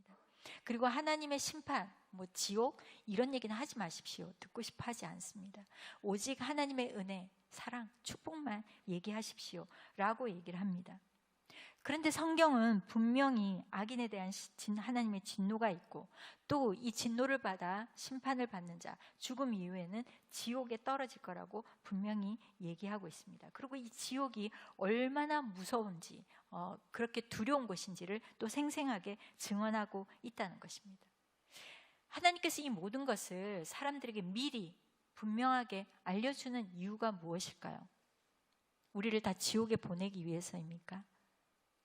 것입니다. 그리고 하나님의 심판, 지옥 이런 얘기는 하지 마십시오. 듣고 싶어 하지 않습니다. 오직 하나님의 은혜, 사랑, 축복만 얘기하십시오 라고 얘기를 합니다. 그런데 성경은 분명히 악인에 대한 하나님의 진노가 있고, 또 이 진노를 받아 심판을 받는 자, 죽음 이후에는 지옥에 떨어질 거라고 분명히 얘기하고 있습니다. 그리고 이 지옥이 얼마나 무서운지, 그렇게 두려운 곳인지를 또 생생하게 증언하고 있다는 것입니다. 하나님께서 이 모든 것을 사람들에게 미리 분명하게 알려주는 이유가 무엇일까요? 우리를 다 지옥에 보내기 위해서입니까?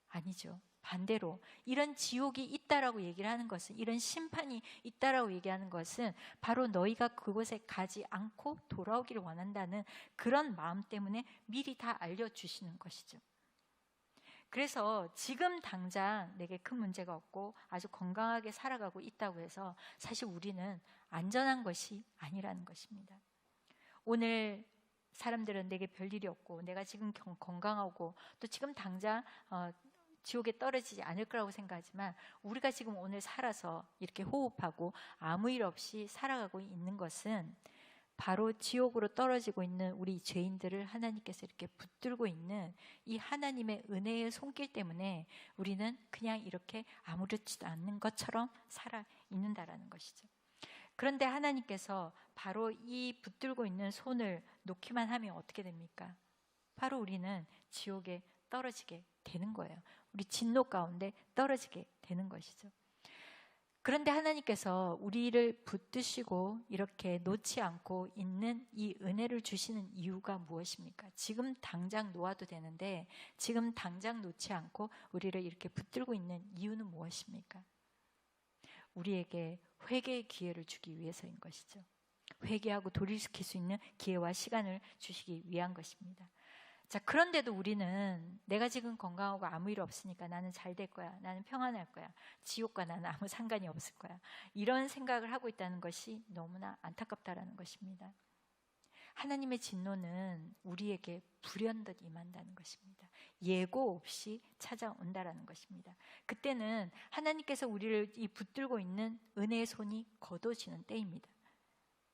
아니죠. 반대로 이런 지옥이 있다라고 얘기를 하는 것은, 이런 심판이 있다라고 얘기하는 것은 바로 너희가 그곳에 가지 않고 돌아오기를 원한다는 그런 마음 때문에 미리 다 알려주시는 것이죠. 그래서 지금 당장 내게 큰 문제가 없고 아주 건강하게 살아가고 있다고 해서 사실 우리는 안전한 것이 아니라는 것입니다. 오늘 사람들은 내게 별일이 없고 내가 지금 건강하고 또 지금 당장 지옥에 떨어지지 않을 거라고 생각하지만, 우리가 지금 오늘 살아서 이렇게 호흡하고 아무 일 없이 살아가고 있는 것은 바로 지옥으로 떨어지고 있는 우리 죄인들을 하나님께서 이렇게 붙들고 있는 이 하나님의 은혜의 손길 때문에 우리는 그냥 이렇게 아무렇지도 않는 것처럼 살아 있는다라는 것이죠. 그런데 하나님께서 바로 이 붙들고 있는 손을 놓기만 하면 어떻게 됩니까? 바로 우리는 지옥에 떨어지게 되는 거예요. 우리 진노 가운데 떨어지게 되는 것이죠. 그런데 하나님께서 우리를 붙드시고 이렇게 놓지 않고 있는 이 은혜를 주시는 이유가 무엇입니까? 지금 당장 놓아도 되는데 지금 당장 놓지 않고 우리를 이렇게 붙들고 있는 이유는 무엇입니까? 우리에게 회개의 기회를 주기 위해서인 것이죠. 회개하고 돌이킬 수 있는 기회와 시간을 주시기 위한 것입니다. 자, 그런데도 우리는 내가 지금 건강하고 아무 일 없으니까 나는 잘 될 거야, 나는 평안할 거야, 지옥과 나는 아무 상관이 없을 거야, 이런 생각을 하고 있다는 것이 너무나 안타깝다라는 것입니다. 하나님의 진노는 우리에게 불현듯 임한다는 것입니다. 예고 없이 찾아온다라는 것입니다. 그때는 하나님께서 우리를 이 붙들고 있는 은혜의 손이 거둬지는 때입니다.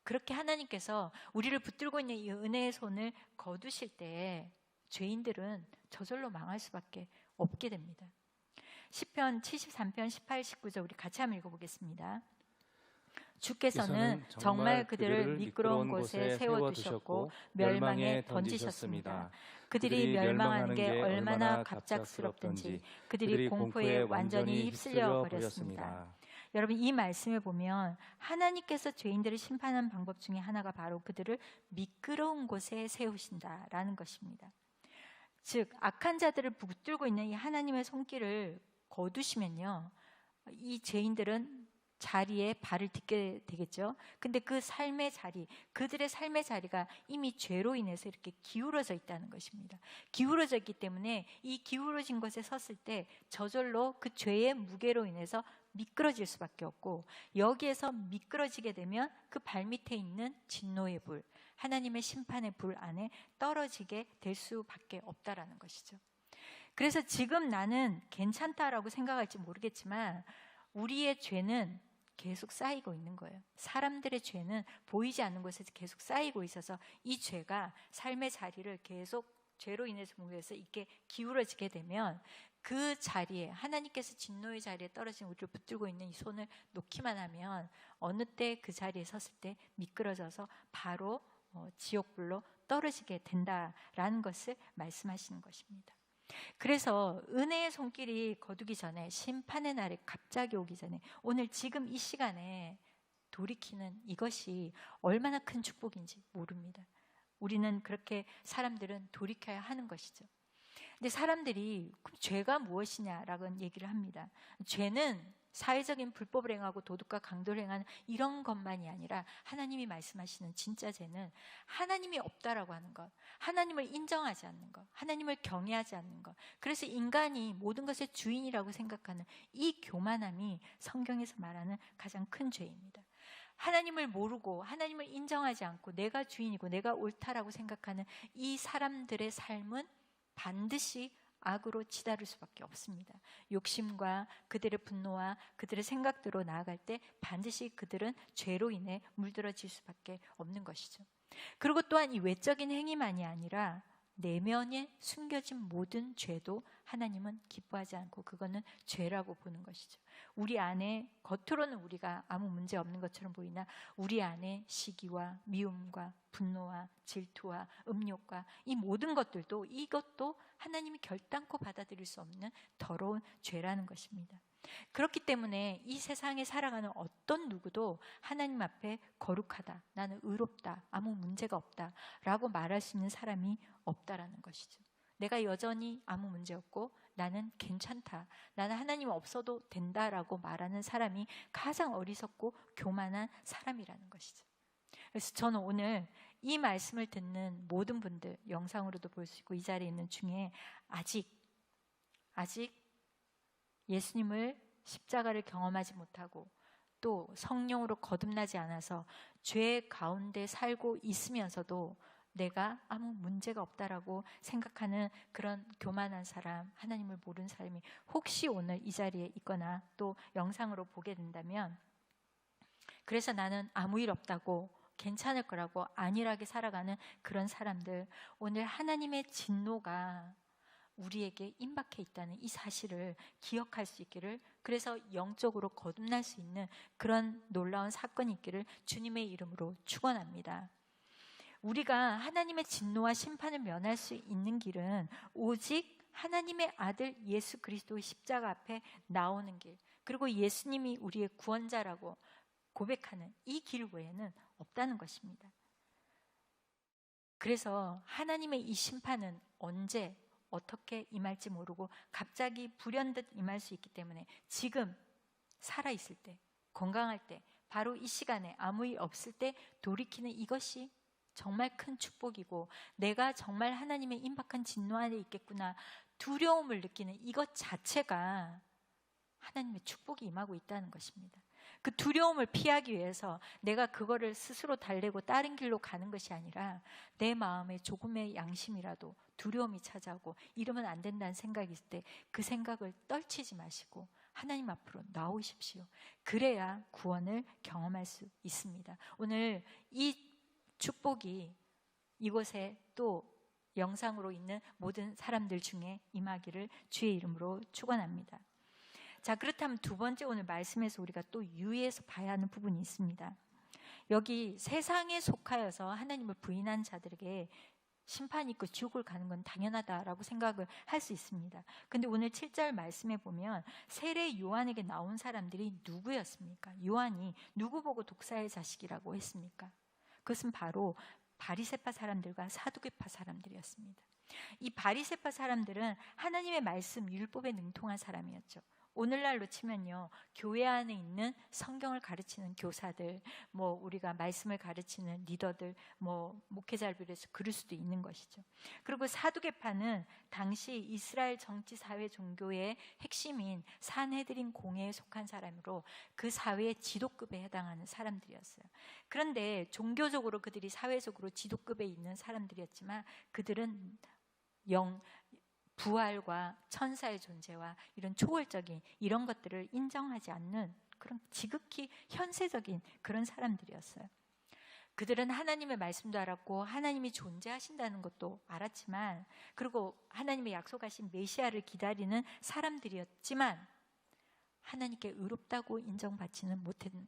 그렇게 하나님께서 우리를 붙들고 있는 이 은혜의 손을 거두실 때에 죄인들은 저절로 망할 수밖에 없게 됩니다. 시편 73편 18, 19절 우리 같이 한번 읽어보겠습니다. 주께서는 정말 그들을 미끄러운 곳에 세워두셨고 멸망에 던지셨습니다. 그들이 멸망하는 게 얼마나 갑작스럽든지 그들이 공포에 완전히 휩쓸려 버렸습니다. 여러분, 이 말씀을 보면 하나님께서 죄인들을 심판하는 방법 중에 하나가 바로 그들을 미끄러운 곳에 세우신다라는 것입니다. 즉, 악한 자들을 붙들고 있는 이 하나님의 손길을 거두시면요, 이 죄인들은 자리에 발을 딛게 되겠죠. 근데 그 삶의 자리, 그들의 삶의 자리가 이미 죄로 인해서 이렇게 기울어져 있다는 것입니다. 기울어져 있기 때문에 이 기울어진 곳에 섰을 때 저절로 그 죄의 무게로 인해서 미끄러질 수밖에 없고, 여기에서 미끄러지게 되면 그 발밑에 있는 진노의 불, 하나님의 심판의 불 안에 떨어지게 될 수밖에 없다라는 것이죠. 그래서 지금 나는 괜찮다라고 생각할지 모르겠지만 우리의 죄는 계속 쌓이고 있는 거예요. 사람들의 죄는 보이지 않는 곳에서 계속 쌓이고 있어서 이 죄가 삶의 자리를 계속 죄로 인해서 무게해서 이렇게 기울어지게 되면 그 자리에, 하나님께서 진노의 자리에 떨어진 우리를 붙들고 있는 이 손을 놓기만 하면 어느 때 그 자리에 섰을 때 미끄러져서 바로 지옥불로 떨어지게 된다라는 것을 말씀하시는 것입니다. 그래서 은혜의 손길이 거두기 전에, 심판의 날이 갑자기 오기 전에 오늘 지금 이 시간에 돌이키는 이것이 얼마나 큰 축복인지 모릅니다. 우리는 그렇게, 사람들은 돌이켜야 하는 것이죠. 근데 사람들이 그럼 죄가 무엇이냐라고 얘기를 합니다. 죄는 사회적인 불법을 행하고 도둑과 강도를 행하는 이런 것만이 아니라 하나님이 말씀하시는 진짜 죄는 하나님이 없다라고 하는 것, 하나님을 인정하지 않는 것, 하나님을 경외하지 않는 것, 그래서 인간이 모든 것의 주인이라고 생각하는 이 교만함이 성경에서 말하는 가장 큰 죄입니다. 하나님을 모르고 하나님을 인정하지 않고 내가 주인이고 내가 옳다라고 생각하는 이 사람들의 삶은 반드시 악으로 치달을 수밖에 없습니다. 욕심과 그들의 분노와 그들의 생각대로 나아갈 때 반드시 그들은 죄로 인해 물들어질 수밖에 없는 것이죠. 그리고 또한 이 외적인 행위만이 아니라 내면에 숨겨진 모든 죄도 하나님은 기뻐하지 않고 그거는 죄라고 보는 것이죠. 우리 안에 겉으로는 우리가 아무 문제 없는 것처럼 보이나 우리 안에 시기와 미움과 분노와 질투와 음욕과 이 모든 것들도 이것도 하나님이 결단코 받아들일 수 없는 더러운 죄라는 것입니다. 그렇기 때문에 이 세상에 살아가는 어떤 누구도 하나님 앞에 거룩하다, 나는 의롭다, 아무 문제가 없다 라고 말할 수 있는 사람이 없다라는 것이죠. 내가 여전히 아무 문제 없고 나는 괜찮다, 나는 하나님 없어도 된다라고 말하는 사람이 가장 어리석고 교만한 사람이라는 것이죠. 그래서 저는 오늘 이 말씀을 듣는 모든 분들, 영상으로도 볼 수 있고 이 자리에 있는 중에 아직 예수님을 십자가를 경험하지 못하고 또 성령으로 거듭나지 않아서 죄 가운데 살고 있으면서도 내가 아무 문제가 없다라고 생각하는 그런 교만한 사람, 하나님을 모르는 사람이 혹시 오늘 이 자리에 있거나 또 영상으로 보게 된다면, 그래서 나는 아무 일 없다고 괜찮을 거라고 안일하게 살아가는 그런 사람들, 오늘 하나님의 진노가 우리에게 임박해 있다는 이 사실을 기억할 수 있기를, 그래서 영적으로 거듭날 수 있는 그런 놀라운 사건이 있기를 주님의 이름으로 축원합니다. 우리가 하나님의 진노와 심판을 면할 수 있는 길은 오직 하나님의 아들 예수 그리스도의 십자가 앞에 나오는 길, 그리고 예수님이 우리의 구원자라고 고백하는 이 길 외에는 없다는 것입니다. 그래서 하나님의 이 심판은 언제 어떻게 임할지 모르고 갑자기 불현듯 임할 수 있기 때문에 지금 살아있을 때, 건강할 때, 바로 이 시간에 아무 일 없을 때 돌이키는 이것이 정말 큰 축복이고, 내가 정말 하나님의 임박한 진노 안에 있겠구나 두려움을 느끼는 이것 자체가 하나님의 축복이 임하고 있다는 것입니다. 그 두려움을 피하기 위해서 내가 그거를 스스로 달래고 다른 길로 가는 것이 아니라 내 마음에 조금의 양심이라도 두려움이 찾아오고 이러면 안 된다는 생각이 있을 때 그 생각을 떨치지 마시고 하나님 앞으로 나오십시오. 그래야 구원을 경험할 수 있습니다. 오늘 이 축복이 이곳에 또 영상으로 있는 모든 사람들 중에 임하기를 주의 이름으로 축원합니다. 자, 그렇다면 두 번째 오늘 말씀에서 우리가 또 유의해서 봐야 하는 부분이 있습니다. 여기 세상에 속하여서 하나님을 부인한 자들에게 심판이 있고 지옥을 가는 건 당연하다라고 생각을 할 수 있습니다. 근데 오늘 7절 말씀에 보면 세례 요한에게 나온 사람들이 누구였습니까? 요한이 누구 보고 독사의 자식이라고 했습니까? 그것은 바로 바리새파 사람들과 사두개파 사람들이었습니다. 이 바리새파 사람들은 하나님의 말씀 율법에 능통한 사람이었죠. 오늘날로 치면요, 교회 안에 있는 성경을 가르치는 교사들, 우리가 말씀을 가르치는 리더들, 목회자를 비롯해서 그럴 수도 있는 것이죠. 그리고 사두개파는 당시 이스라엘 정치, 사회, 종교의 핵심인 산헤드린 공회에 속한 사람으로 그 사회의 지도급에 해당하는 사람들이었어요. 그런데 종교적으로 그들이 사회적으로 지도급에 있는 사람들이었지만 그들은 부활과 천사의 존재와 이런 초월적인 이런 것들을 인정하지 않는 그런 지극히 현세적인 그런 사람들이었어요. 그들은 하나님의 말씀도 알았고 하나님이 존재하신다는 것도 알았지만, 그리고 하나님의 약속하신 메시아를 기다리는 사람들이었지만 하나님께 의롭다고 인정받지는 못하는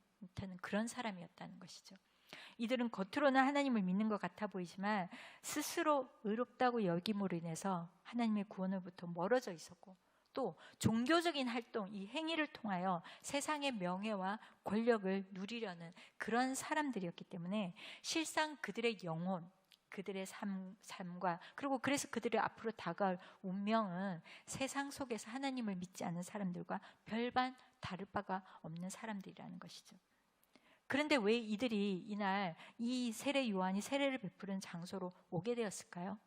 그런 사람이었다는 것이죠. 이들은 겉으로는 하나님을 믿는 것 같아 보이지만 스스로 의롭다고 여김으로 인해서 하나님의 구원으로부터 멀어져 있었고, 또 종교적인 활동, 이 행위를 통하여 세상의 명예와 권력을 누리려는 그런 사람들이었기 때문에 실상 그들의 영혼, 그들의 삶과 그리고 그래서 그들의 앞으로 다가올 운명은 세상 속에서 하나님을 믿지 않는 사람들과 별반 다를 바가 없는 사람들이라는 것이죠. 그런데 왜 이들이 이날 이 세례 요한이 세례를 베푸는 장소로 오게 되었을까요?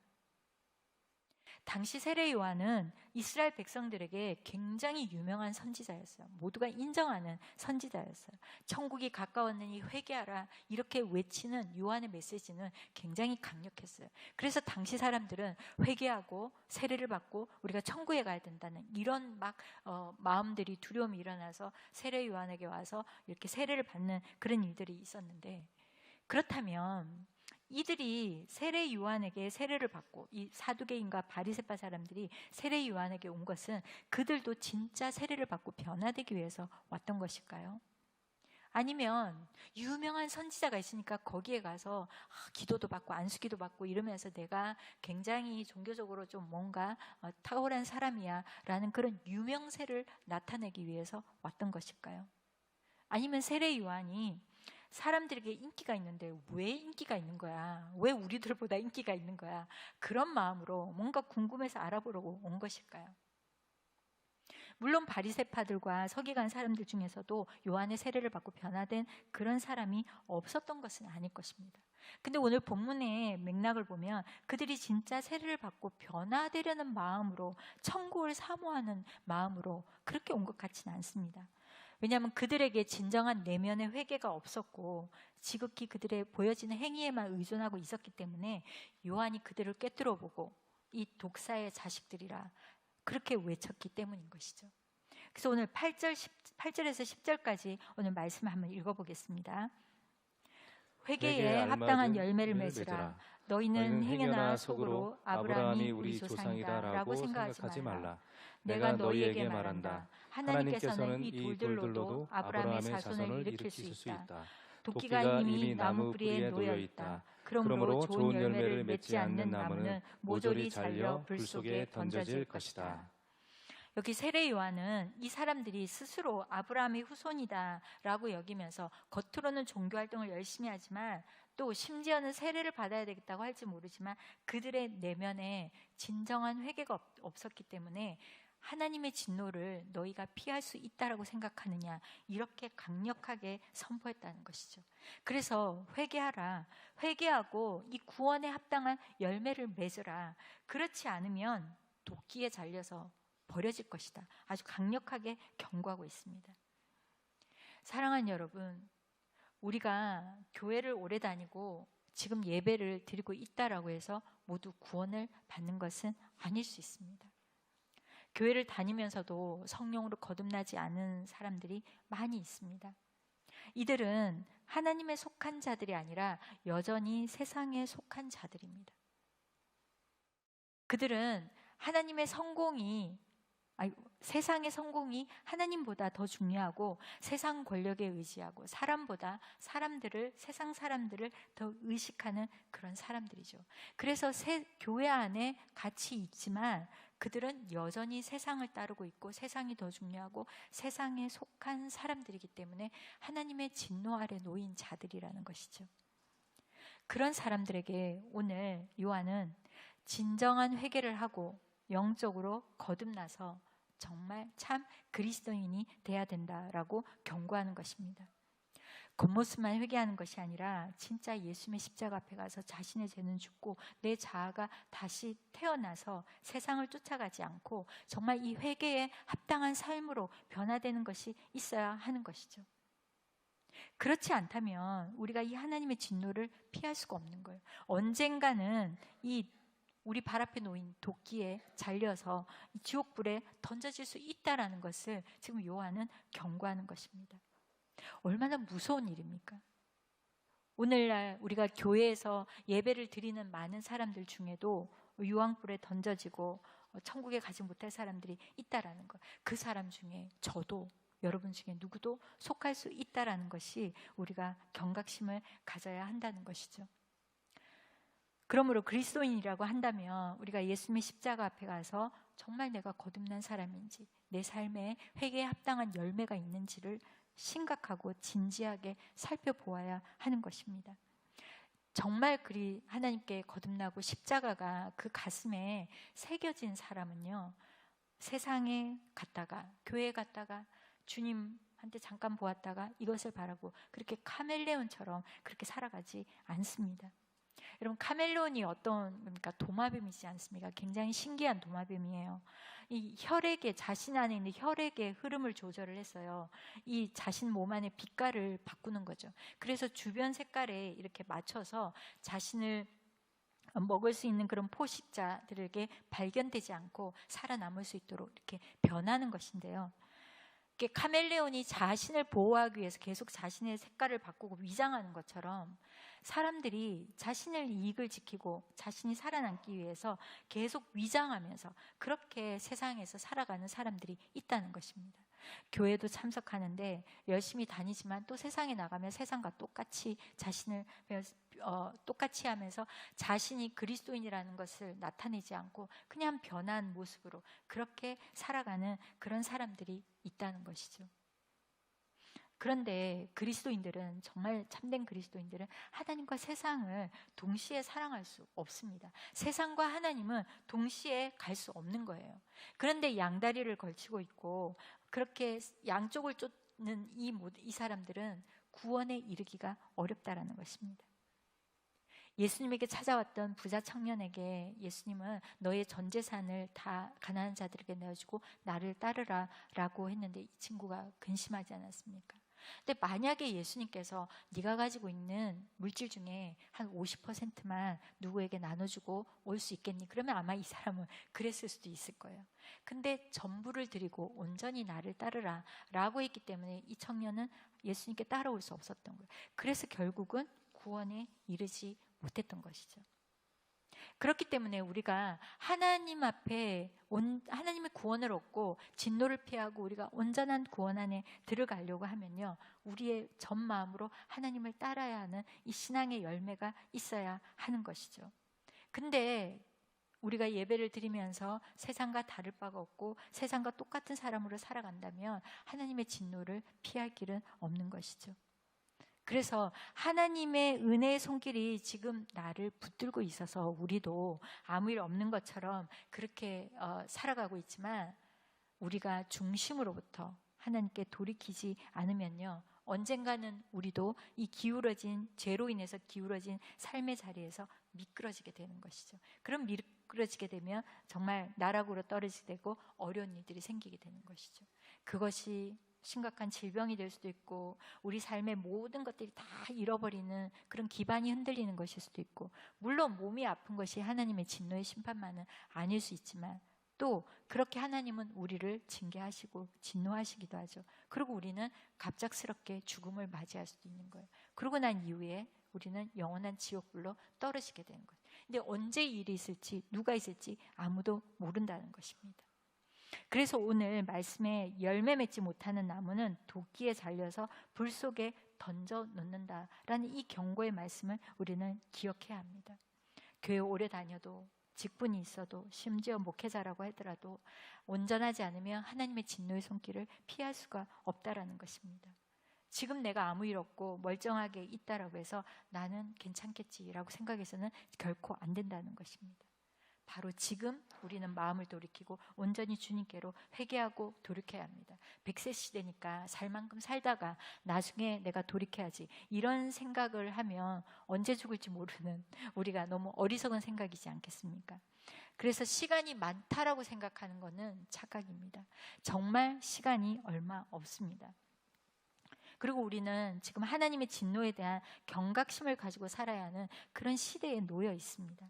당시 세례 요한은 이스라엘 백성들에게 굉장히 유명한 선지자였어요. 모두가 인정하는 선지자였어요. 천국이 가까웠느니 회개하라 이렇게 외치는 요한의 메시지는 굉장히 강력했어요. 그래서 당시 사람들은 회개하고 세례를 받고 우리가 천국에 가야 된다는 이런 마음들이 두려움이 일어나서 세례 요한에게 와서 이렇게 세례를 받는 그런 일들이 있었는데, 그렇다면 이들이 세례 요한에게 세례를 받고 이 사두개인과 바리새파 사람들이 세례 요한에게 온 것은 그들도 진짜 세례를 받고 변화되기 위해서 왔던 것일까요? 아니면 유명한 선지자가 있으니까 거기에 가서 기도도 받고 안수기도 받고 이러면서 내가 굉장히 종교적으로 좀 뭔가 탁월한 사람이야 라는 그런 유명세를 나타내기 위해서 왔던 것일까요? 아니면 세례 요한이 사람들에게 인기가 있는데 왜 인기가 있는 거야? 왜 우리들보다 인기가 있는 거야? 그런 마음으로 뭔가 궁금해서 알아보려고 온 것일까요? 물론 바리새파들과 서기관 사람들 중에서도 요한의 세례를 받고 변화된 그런 사람이 없었던 것은 아닐 것입니다. 근데 오늘 본문의 맥락을 보면 그들이 진짜 세례를 받고 변화되려는 마음으로, 천국을 사모하는 마음으로 그렇게 온 것 같지는 않습니다. 왜냐하면 그들에게 진정한 내면의 회개가 없었고 지극히 그들의 보여지는 행위에만 의존하고 있었기 때문에 요한이 그들을 꿰뚫어보고 이 독사의 자식들이라 그렇게 외쳤기 때문인 것이죠. 그래서 오늘 8절에서 10절까지 오늘 말씀을 한번 읽어보겠습니다. 회개에 합당한 열매를 맺으라. 너희는 행여나 속으로 아브라함이 우리 조상이다 라고 생각하지 말라. 내가 너희에게 말한다. 하나님께서는 이 돌들로도 아브라함의 자손을 일으킬 수 있다. 도끼가 이미 나무 뿌리에 놓여 있다. 그러므로 좋은 열매를 맺지 않는 나무는 모조리 잘려 불 속에 던져질 것이다. 여기 세례 요한은 이 사람들이 스스로 아브라함의 후손이다 라고 여기면서 겉으로는 종교 활동을 열심히 하지만 또 심지어는 세례를 받아야 되겠다고 할지 모르지만 그들의 내면에 진정한 회개가 없었기 때문에 하나님의 진노를 너희가 피할 수 있다라고 생각하느냐 이렇게 강력하게 선포했다는 것이죠. 그래서 회개하라. 회개하고 이 구원에 합당한 열매를 맺으라. 그렇지 않으면 도끼에 잘려서 버려질 것이다. 아주 강력하게 경고하고 있습니다. 사랑하는 여러분, 우리가 교회를 오래 다니고 지금 예배를 드리고 있다라고 해서 모두 구원을 받는 것은 아닐 수 있습니다. 교회를 다니면서도 성령으로 거듭나지 않은 사람들이 많이 있습니다. 이들은 하나님에 속한 자들이 아니라 여전히 세상에 속한 자들입니다. 그들은 하나님의 성공이 세상의 성공이 하나님보다 더 중요하고 세상 권력에 의지하고 세상 사람들을 더 의식하는 그런 사람들이죠. 그래서 교회 안에 같이 있지만 그들은 여전히 세상을 따르고 있고 세상이 더 중요하고 세상에 속한 사람들이기 때문에 하나님의 진노 아래 놓인 자들이라는 것이죠. 그런 사람들에게 오늘 요한은 진정한 회개를 하고 영적으로 거듭나서 정말 참 그리스도인이 돼야 된다라고 경고하는 것입니다. 겉모습만 회개하는 것이 아니라 진짜 예수님의 십자가 앞에 가서 자신의 죄는 죽고 내 자아가 다시 태어나서 세상을 쫓아가지 않고 정말 이 회개에 합당한 삶으로 변화되는 것이 있어야 하는 것이죠. 그렇지 않다면 우리가 이 하나님의 진노를 피할 수가 없는 거예요. 언젠가는 이 우리 발 앞에 놓인 도끼에 잘려서 지옥불에 던져질 수 있다라는 것을 지금 요한은 경고하는 것입니다. 얼마나 무서운 일입니까? 오늘날 우리가 교회에서 예배를 드리는 많은 사람들 중에도 유황불에 던져지고 천국에 가지 못할 사람들이 있다라는 것, 그 사람 중에 저도 여러분 중에 누구도 속할 수 있다라는 것이 우리가 경각심을 가져야 한다는 것이죠. 그러므로 그리스도인이라고 한다면 우리가 예수님의 십자가 앞에 가서 정말 내가 거듭난 사람인지 내 삶에 회개에 합당한 열매가 있는지를 심각하고 진지하게 살펴보아야 하는 것입니다. 정말 하나님께 거듭나고 십자가가 그 가슴에 새겨진 사람은요, 세상에 갔다가 교회에 갔다가 주님한테 잠깐 보았다가 이것을 바라고 그렇게 카멜레온처럼 그렇게 살아가지 않습니다. 여러분, 카멜레온이 어떤, 그러니까 도마뱀이지 않습니까? 굉장히 신기한 도마뱀이에요. 이 혈액의, 자신 안에 있는 혈액의 흐름을 조절을 했어요. 이 자신 몸 안의 빛깔을 바꾸는 거죠. 그래서 주변 색깔에 이렇게 맞춰서 자신을 먹을 수 있는 그런 포식자들에게 발견되지 않고 살아남을 수 있도록 이렇게 변하는 것인데요. 카멜레온이 자신을 보호하기 위해서 계속 자신의 색깔을 바꾸고 위장하는 것처럼 사람들이 자신의 이익을 지키고 자신이 살아남기 위해서 계속 위장하면서 그렇게 세상에서 살아가는 사람들이 있다는 것입니다. 교회도 참석하는데 열심히 다니지만 또 세상에 나가면 세상과 똑같이 자신을 똑같이 하면서 자신이 그리스도인이라는 것을 나타내지 않고 그냥 변한 모습으로 그렇게 살아가는 그런 사람들이 있다는 것이죠. 그런데 그리스도인들은, 정말 참된 그리스도인들은 하나님과 세상을 동시에 사랑할 수 없습니다. 세상과 하나님은 동시에 갈 수 없는 거예요. 그런데 양다리를 걸치고 있고 그렇게 양쪽을 쫓는 이 사람들은 구원에 이르기가 어렵다라는 것입니다. 예수님에게 찾아왔던 부자 청년에게 예수님은 너의 전 재산을 다 가난한 자들에게 내어주고 나를 따르라 라고 했는데 이 친구가 근심하지 않았습니까? 근데 만약에 예수님께서 네가 가지고 있는 물질 중에 한 50%만 누구에게 나눠주고 올 수 있겠니? 그러면 아마 이 사람은 그랬을 수도 있을 거예요. 근데 전부를 드리고 온전히 나를 따르라 라고 했기 때문에 이 청년은 예수님께 따라올 수 없었던 거예요. 그래서 결국은 구원에 이르지 못했던 것이죠. 그렇기 때문에 우리가 하나님 앞에 하나님의 구원을 얻고 진노를 피하고 우리가 온전한 구원 안에 들어가려고 하면요, 우리의 전 마음으로 하나님을 따라야 하는 이 신앙의 열매가 있어야 하는 것이죠. 근데 우리가 예배를 드리면서 세상과 다를 바가 없고 세상과 똑같은 사람으로 살아간다면 하나님의 진노를 피할 길은 없는 것이죠. 그래서 하나님의 은혜의 손길이 지금 나를 붙들고 있어서 우리도 아무 일 없는 것처럼 그렇게 살아가고 있지만 우리가 중심으로부터 하나님께 돌이키지 않으면요, 언젠가는 우리도 이 기울어진, 죄로 인해서 기울어진 삶의 자리에서 미끄러지게 되는 것이죠. 그럼 미끄러지게 되면 정말 나락으로 떨어지게 되고 어려운 일들이 생기게 되는 것이죠. 그것이 심각한 질병이 될 수도 있고 우리 삶의 모든 것들이 다 잃어버리는 그런 기반이 흔들리는 것일 수도 있고, 물론 몸이 아픈 것이 하나님의 진노의 심판만은 아닐 수 있지만 또 그렇게 하나님은 우리를 징계하시고 진노하시기도 하죠. 그리고 우리는 갑작스럽게 죽음을 맞이할 수도 있는 거예요. 그러고 난 이후에 우리는 영원한 지옥불로 떨어지게 되는 거예요. 근데 언제 이 일이 있을지, 누가 있을지 아무도 모른다는 것입니다. 그래서 오늘 말씀에 열매 맺지 못하는 나무는 도끼에 잘려서 불 속에 던져 놓는다라는 이 경고의 말씀을 우리는 기억해야 합니다. 교회 오래 다녀도, 직분이 있어도, 심지어 목회자라고 하더라도 온전하지 않으면 하나님의 진노의 손길을 피할 수가 없다라는 것입니다. 지금 내가 아무 일 없고 멀쩡하게 있다라고 해서 나는 괜찮겠지라고 생각해서는 결코 안 된다는 것입니다. 바로 지금 우리는 마음을 돌이키고 온전히 주님께로 회개하고 돌이켜야 합니다. 100세 시대니까 살 만큼 살다가 나중에 내가 돌이켜야지, 이런 생각을 하면 언제 죽을지 모르는 우리가 너무 어리석은 생각이지 않겠습니까? 그래서 시간이 많다라고 생각하는 것은 착각입니다. 정말 시간이 얼마 없습니다. 그리고 우리는 지금 하나님의 진노에 대한 경각심을 가지고 살아야 하는 그런 시대에 놓여 있습니다.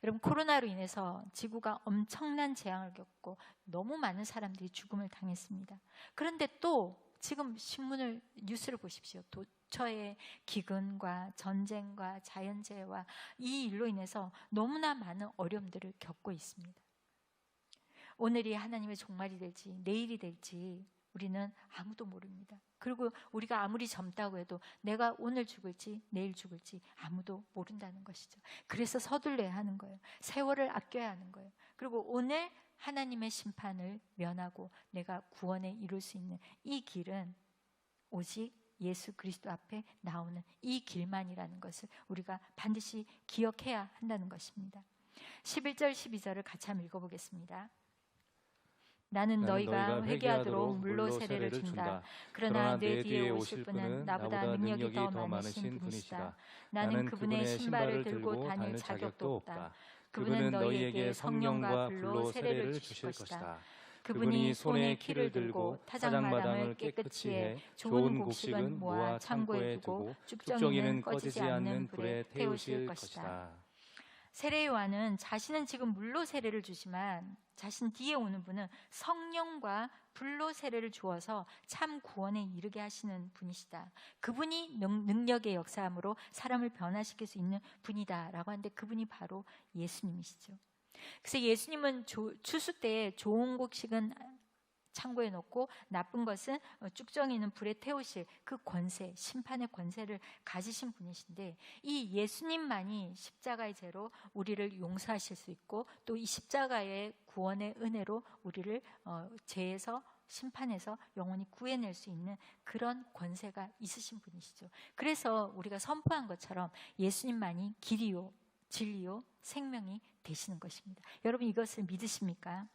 여러분, 코로나로 인해서 지구가 엄청난 재앙을 겪고 너무 많은 사람들이 죽음을 당했습니다. 그런데 또 지금 뉴스를 보십시오. 도처의 기근과 전쟁과 자연재해와 이 일로 인해서 너무나 많은 어려움들을 겪고 있습니다. 오늘이 하나님의 종말이 될지 내일이 될지 우리는 아무도 모릅니다. 그리고 우리가 아무리 젊다고 해도 내가 오늘 죽을지 내일 죽을지 아무도 모른다는 것이죠. 그래서 서둘러야 하는 거예요. 세월을 아껴야 하는 거예요. 그리고 오늘 하나님의 심판을 면하고 내가 구원에 이룰 수 있는 이 길은 오직 예수 그리스도 앞에 나오는 이 길만이라는 것을 우리가 반드시 기억해야 한다는 것입니다. 11절 12절을 같이 한번 읽어보겠습니다. 나는 너희가 회개하도록 물로 세례를 준다. 그러나 내 뒤에 오실 분은 나보다 능력이 더 많으신 분이시다. 나는 그분의 신발을 들고 다닐 자격도 없다. 그분은 너희에게 성령과 불로 세례를 주실 것이다. 그분이 손에 키를 들고 타작마당을 깨끗이 해 좋은 곡식은 모아 창고에 두고 쭉정이는 꺼지지 않는 불에 태우실 것이다. 세례 요한은 자신은 지금 물로 세례를 주지만 자신 뒤에 오는 분은 성령과 불로 세례를 주어서 참 구원에 이르게 하시는 분이시다. 그분이 능력의 역사함으로 사람을 변화시킬 수 있는 분이다라고 하는데 그분이 바로 예수님이시죠. 그래서 예수님은 추수 때에 좋은 곡식은 창고에 넣고 나쁜 것은 쭉정이는 불에 태우실 그 권세, 심판의 권세를 가지신 분이신데 이 예수님만이 십자가의 죄로 우리를 용서하실 수 있고 또 이 십자가의 구원의 은혜로 우리를 죄에서 심판에서 영원히 구해낼 수 있는 그런 권세가 있으신 분이시죠. 그래서 우리가 선포한 것처럼 예수님만이 길이요 진리요 생명이 되시는 것입니다. 여러분 이것을 믿으십니까?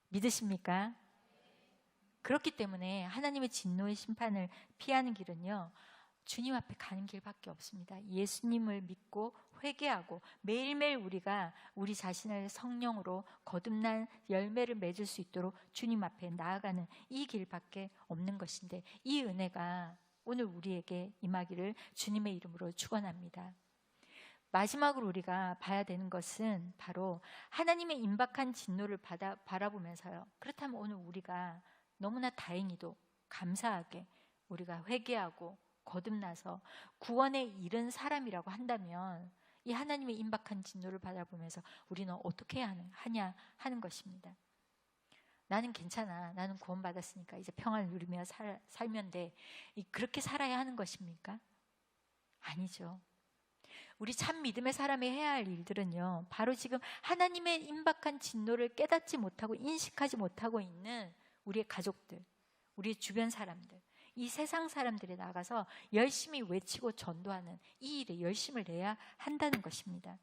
믿으십니까? 그렇기 때문에 하나님의 진노의 심판을 피하는 길은요 주님 앞에 가는 길밖에 없습니다. 예수님을 믿고 회개하고 매일매일 우리가 우리 자신을 성령으로 거듭난 열매를 맺을 수 있도록 주님 앞에 나아가는 이 길밖에 없는 것인데 이 은혜가 오늘 우리에게 임하기를 주님의 이름으로 축원합니다. 마지막으로 우리가 봐야 되는 것은 바로 하나님의 임박한 진노를 바라보면서요. 그렇다면 오늘 우리가 너무나 다행히도 감사하게 우리가 회개하고 거듭나서 구원에 이른 사람이라고 한다면 이 하나님의 임박한 진노를 바라보면서 우리는 어떻게 하냐 하는 것입니다. 나는 괜찮아. 나는 구원받았으니까 이제 평안을 누리며 살면 돼. 그렇게 살아야 하는 것입니까? 아니죠. 우리 참 믿음의 사람이 해야 할 일들은요 바로 지금 하나님의 임박한 진노를 깨닫지 못하고 인식하지 못하고 있는 우리의 가족들, 우리의 주변 사람들, 이 세상 사람들에 나가서 열심히 외치고 전도하는 이 일에 열심을 내야 한다는 것입니다.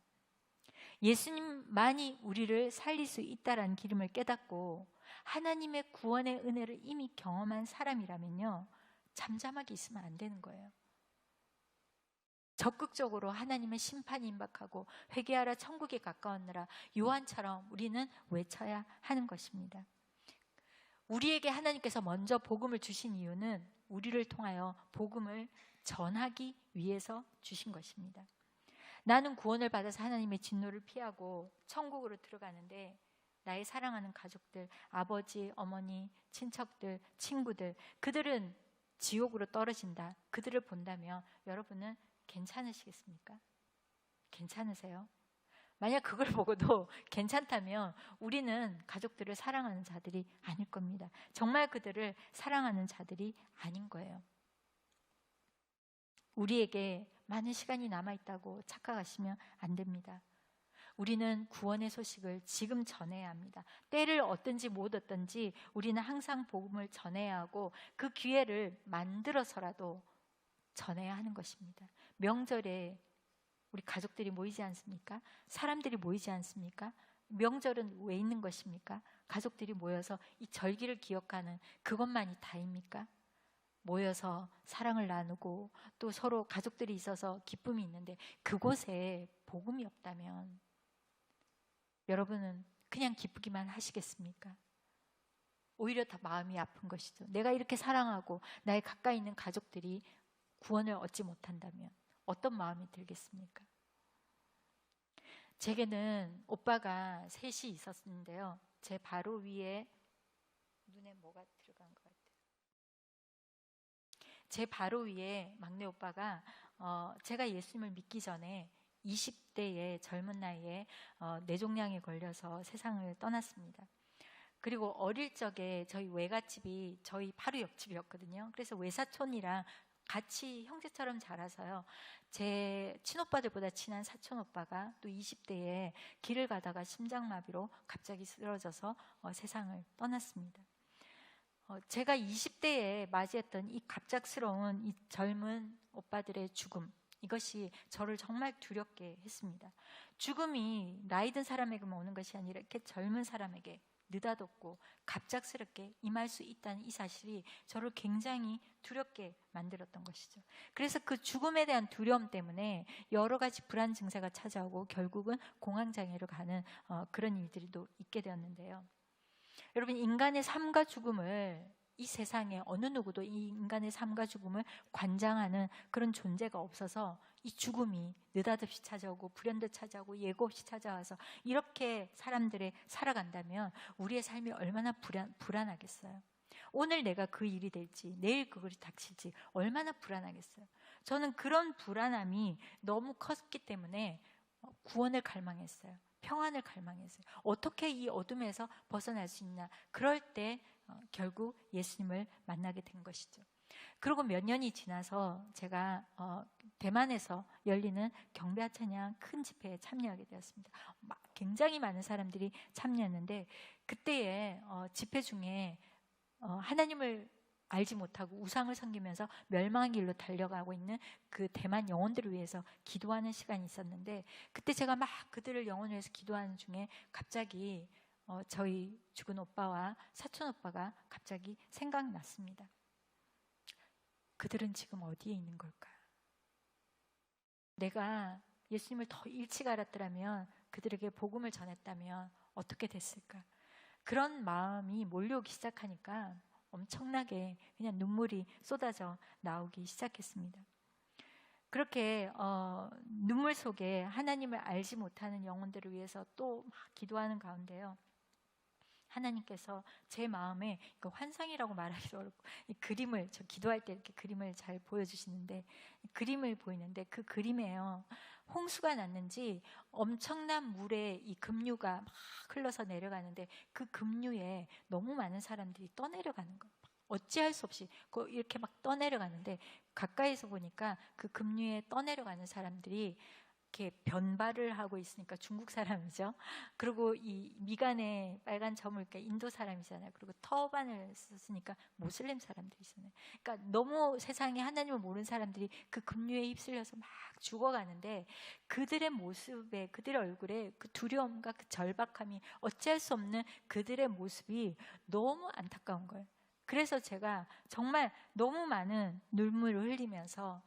예수님만이 우리를 살릴 수 있다라는 기름을 깨닫고 하나님의 구원의 은혜를 이미 경험한 사람이라면요 잠잠하게 있으면 안 되는 거예요. 적극적으로 하나님의 심판이 임박하고 회개하라 천국에 가까웠느라 요한처럼 우리는 외쳐야 하는 것입니다. 우리에게 하나님께서 먼저 복음을 주신 이유는 우리를 통하여 복음을 전하기 위해서 주신 것입니다. 나는 구원을 받아서 하나님의 진노를 피하고 천국으로 들어가는데 나의 사랑하는 가족들, 아버지, 어머니, 친척들, 친구들 그들은 지옥으로 떨어진다. 그들을 본다면 여러분은 괜찮으시겠습니까? 괜찮으세요? 만약 그걸 보고도 괜찮다면 우리는 가족들을 사랑하는 자들이 아닐 겁니다. 정말 그들을 사랑하는 자들이 아닌 거예요. 우리에게 많은 시간이 남아있다고 착각하시면 안 됩니다. 우리는 구원의 소식을 지금 전해야 합니다. 때를 얻든지 못 얻든지 우리는 항상 복음을 전해야 하고 그 기회를 만들어서라도 전해야 하는 것입니다. 명절에 우리 가족들이 모이지 않습니까? 사람들이 모이지 않습니까? 명절은 왜 있는 것입니까? 가족들이 모여서 이 절기를 기억하는 그것만이 다입니까? 모여서 사랑을 나누고 또 서로 가족들이 있어서 기쁨이 있는데 그곳에 복음이 없다면 여러분은 그냥 기쁘기만 하시겠습니까? 오히려 더 마음이 아픈 것이죠. 내가 이렇게 사랑하고 나의 가까이 있는 가족들이 구원을 얻지 못한다면 어떤 마음이 들겠습니까? 제게는 오빠가 셋이 있었는데요. 제 바로 위에 눈에 뭐가 들어간 것 같아요. 제 바로 위에 막내 오빠가 제가 예수님을 믿기 전에 20대의 젊은 나이에 뇌종양에 걸려서 세상을 떠났습니다. 그리고 어릴 적에 저희 외갓집이 저희 바로 옆집이었거든요. 그래서 외사촌이랑 같이 형제처럼 자라서요. 제 친오빠들보다 친한 사촌오빠가 또 20대에 길을 가다가 심장마비로 갑자기 쓰러져서 세상을 떠났습니다. 제가 20대에 맞이했던 이 갑작스러운 이 젊은 오빠들의 죽음, 이것이 저를 정말 두렵게 했습니다. 죽음이 나이 든 사람에게만 오는 것이 아니라 이렇게 젊은 사람에게 느닷없고 갑작스럽게 임할 수 있다는 이 사실이 저를 굉장히 두렵게 만들었던 것이죠. 그래서 그 죽음에 대한 두려움 때문에 여러 가지 불안 증세가 찾아오고 결국은 공황장애로 가는 그런 일들도 있게 되었는데요. 여러분, 인간의 삶과 죽음을 이 세상에 어느 누구도 이 인간의 삶과 죽음을 관장하는 그런 존재가 없어서 이 죽음이 느닷없이 찾아오고 불현듯 찾아오고 예고 없이 찾아와서 이렇게 사람들이 살아간다면 우리의 삶이 얼마나 불안하겠어요. 오늘 내가 그 일이 될지 내일 그것이 닥칠지 얼마나 불안하겠어요. 저는 그런 불안함이 너무 컸기 때문에 구원을 갈망했어요. 평안을 갈망했어요. 어떻게 이 어둠에서 벗어날 수 있나. 그럴 때 결국 예수님을 만나게 된 것이죠. 그리고 몇 년이 지나서 제가 대만에서 열리는 경배와 찬양 큰 집회에 참여하게 되었습니다. 굉장히 많은 사람들이 참여했는데 그때의 집회 중에 하나님을 알지 못하고 우상을 섬기면서 멸망의 길로 달려가고 있는 그 대만 영혼들을 위해서 기도하는 시간이 있었는데, 그때 제가 막 그들을 영혼을 위해서 기도하는 중에 갑자기 저희 죽은 오빠와 사촌 오빠가 갑자기 생각났습니다. 그들은 지금 어디에 있는 걸까? 내가 예수님을 더 일찍 알았더라면, 그들에게 복음을 전했다면 어떻게 됐을까? 그런 마음이 몰려오기 시작하니까 엄청나게 그냥 눈물이 쏟아져 나오기 시작했습니다. 그렇게 눈물 속에 하나님을 알지 못하는 영혼들을 위해서 또 막 기도하는 가운데요, 하나님께서 제 마음에 그 환상이라고 말하기도 어렵고 이 그림을, 저 기도할 때 이렇게 그림을 잘 보여주시는데, 그림을 보이는데 그 그림에요, 홍수가 났는지 엄청난 물에 이 급류가 막 흘러서 내려가는데 그 급류에 너무 많은 사람들이 떠내려가는 거예요. 어찌할 수 없이 이렇게 막 떠내려가는데, 가까이서 보니까 그 급류에 떠내려가는 사람들이 이렇게 변발을 하고 있으니까 중국 사람이죠. 그리고 이 미간에 빨간 점을, 그러니까 인도 사람이잖아요. 그리고 터반을 썼으니까 모슬림 사람들이 있었네요. 그러니까 너무 세상에 하나님을 모르는 사람들이 그 급류에 휩쓸려서 막 죽어가는데, 그들의 모습에, 그들의 얼굴에 그 두려움과 그 절박함이, 어찌할 수 없는 그들의 모습이 너무 안타까운 거예요. 그래서 제가 정말 너무 많은 눈물을 흘리면서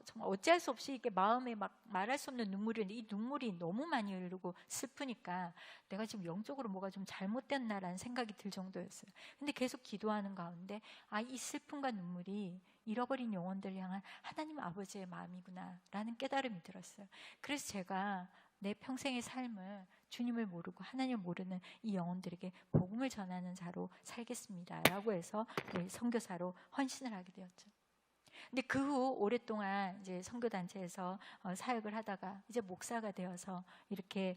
정말 어찌할 수 없이 이게 마음에 막 말할 수 없는 눈물이 있는데, 이 눈물이 너무 많이 흐르고 슬프니까 내가 지금 영적으로 뭐가 좀 잘못됐나라는 생각이 들 정도였어요. 근데 계속 기도하는 가운데 이 슬픔과 눈물이 잃어버린 영혼들을 향한 하나님 아버지의 마음이구나라는 깨달음이 들었어요. 그래서 제가 내 평생의 삶을 주님을 모르고 하나님을 모르는 이 영혼들에게 복음을 전하는 자로 살겠습니다 라고 해서 선교사로 헌신을 하게 되었죠. 근데 그 후 오랫동안 이제 선교단체에서 사역을 하다가 이제 목사가 되어서 이렇게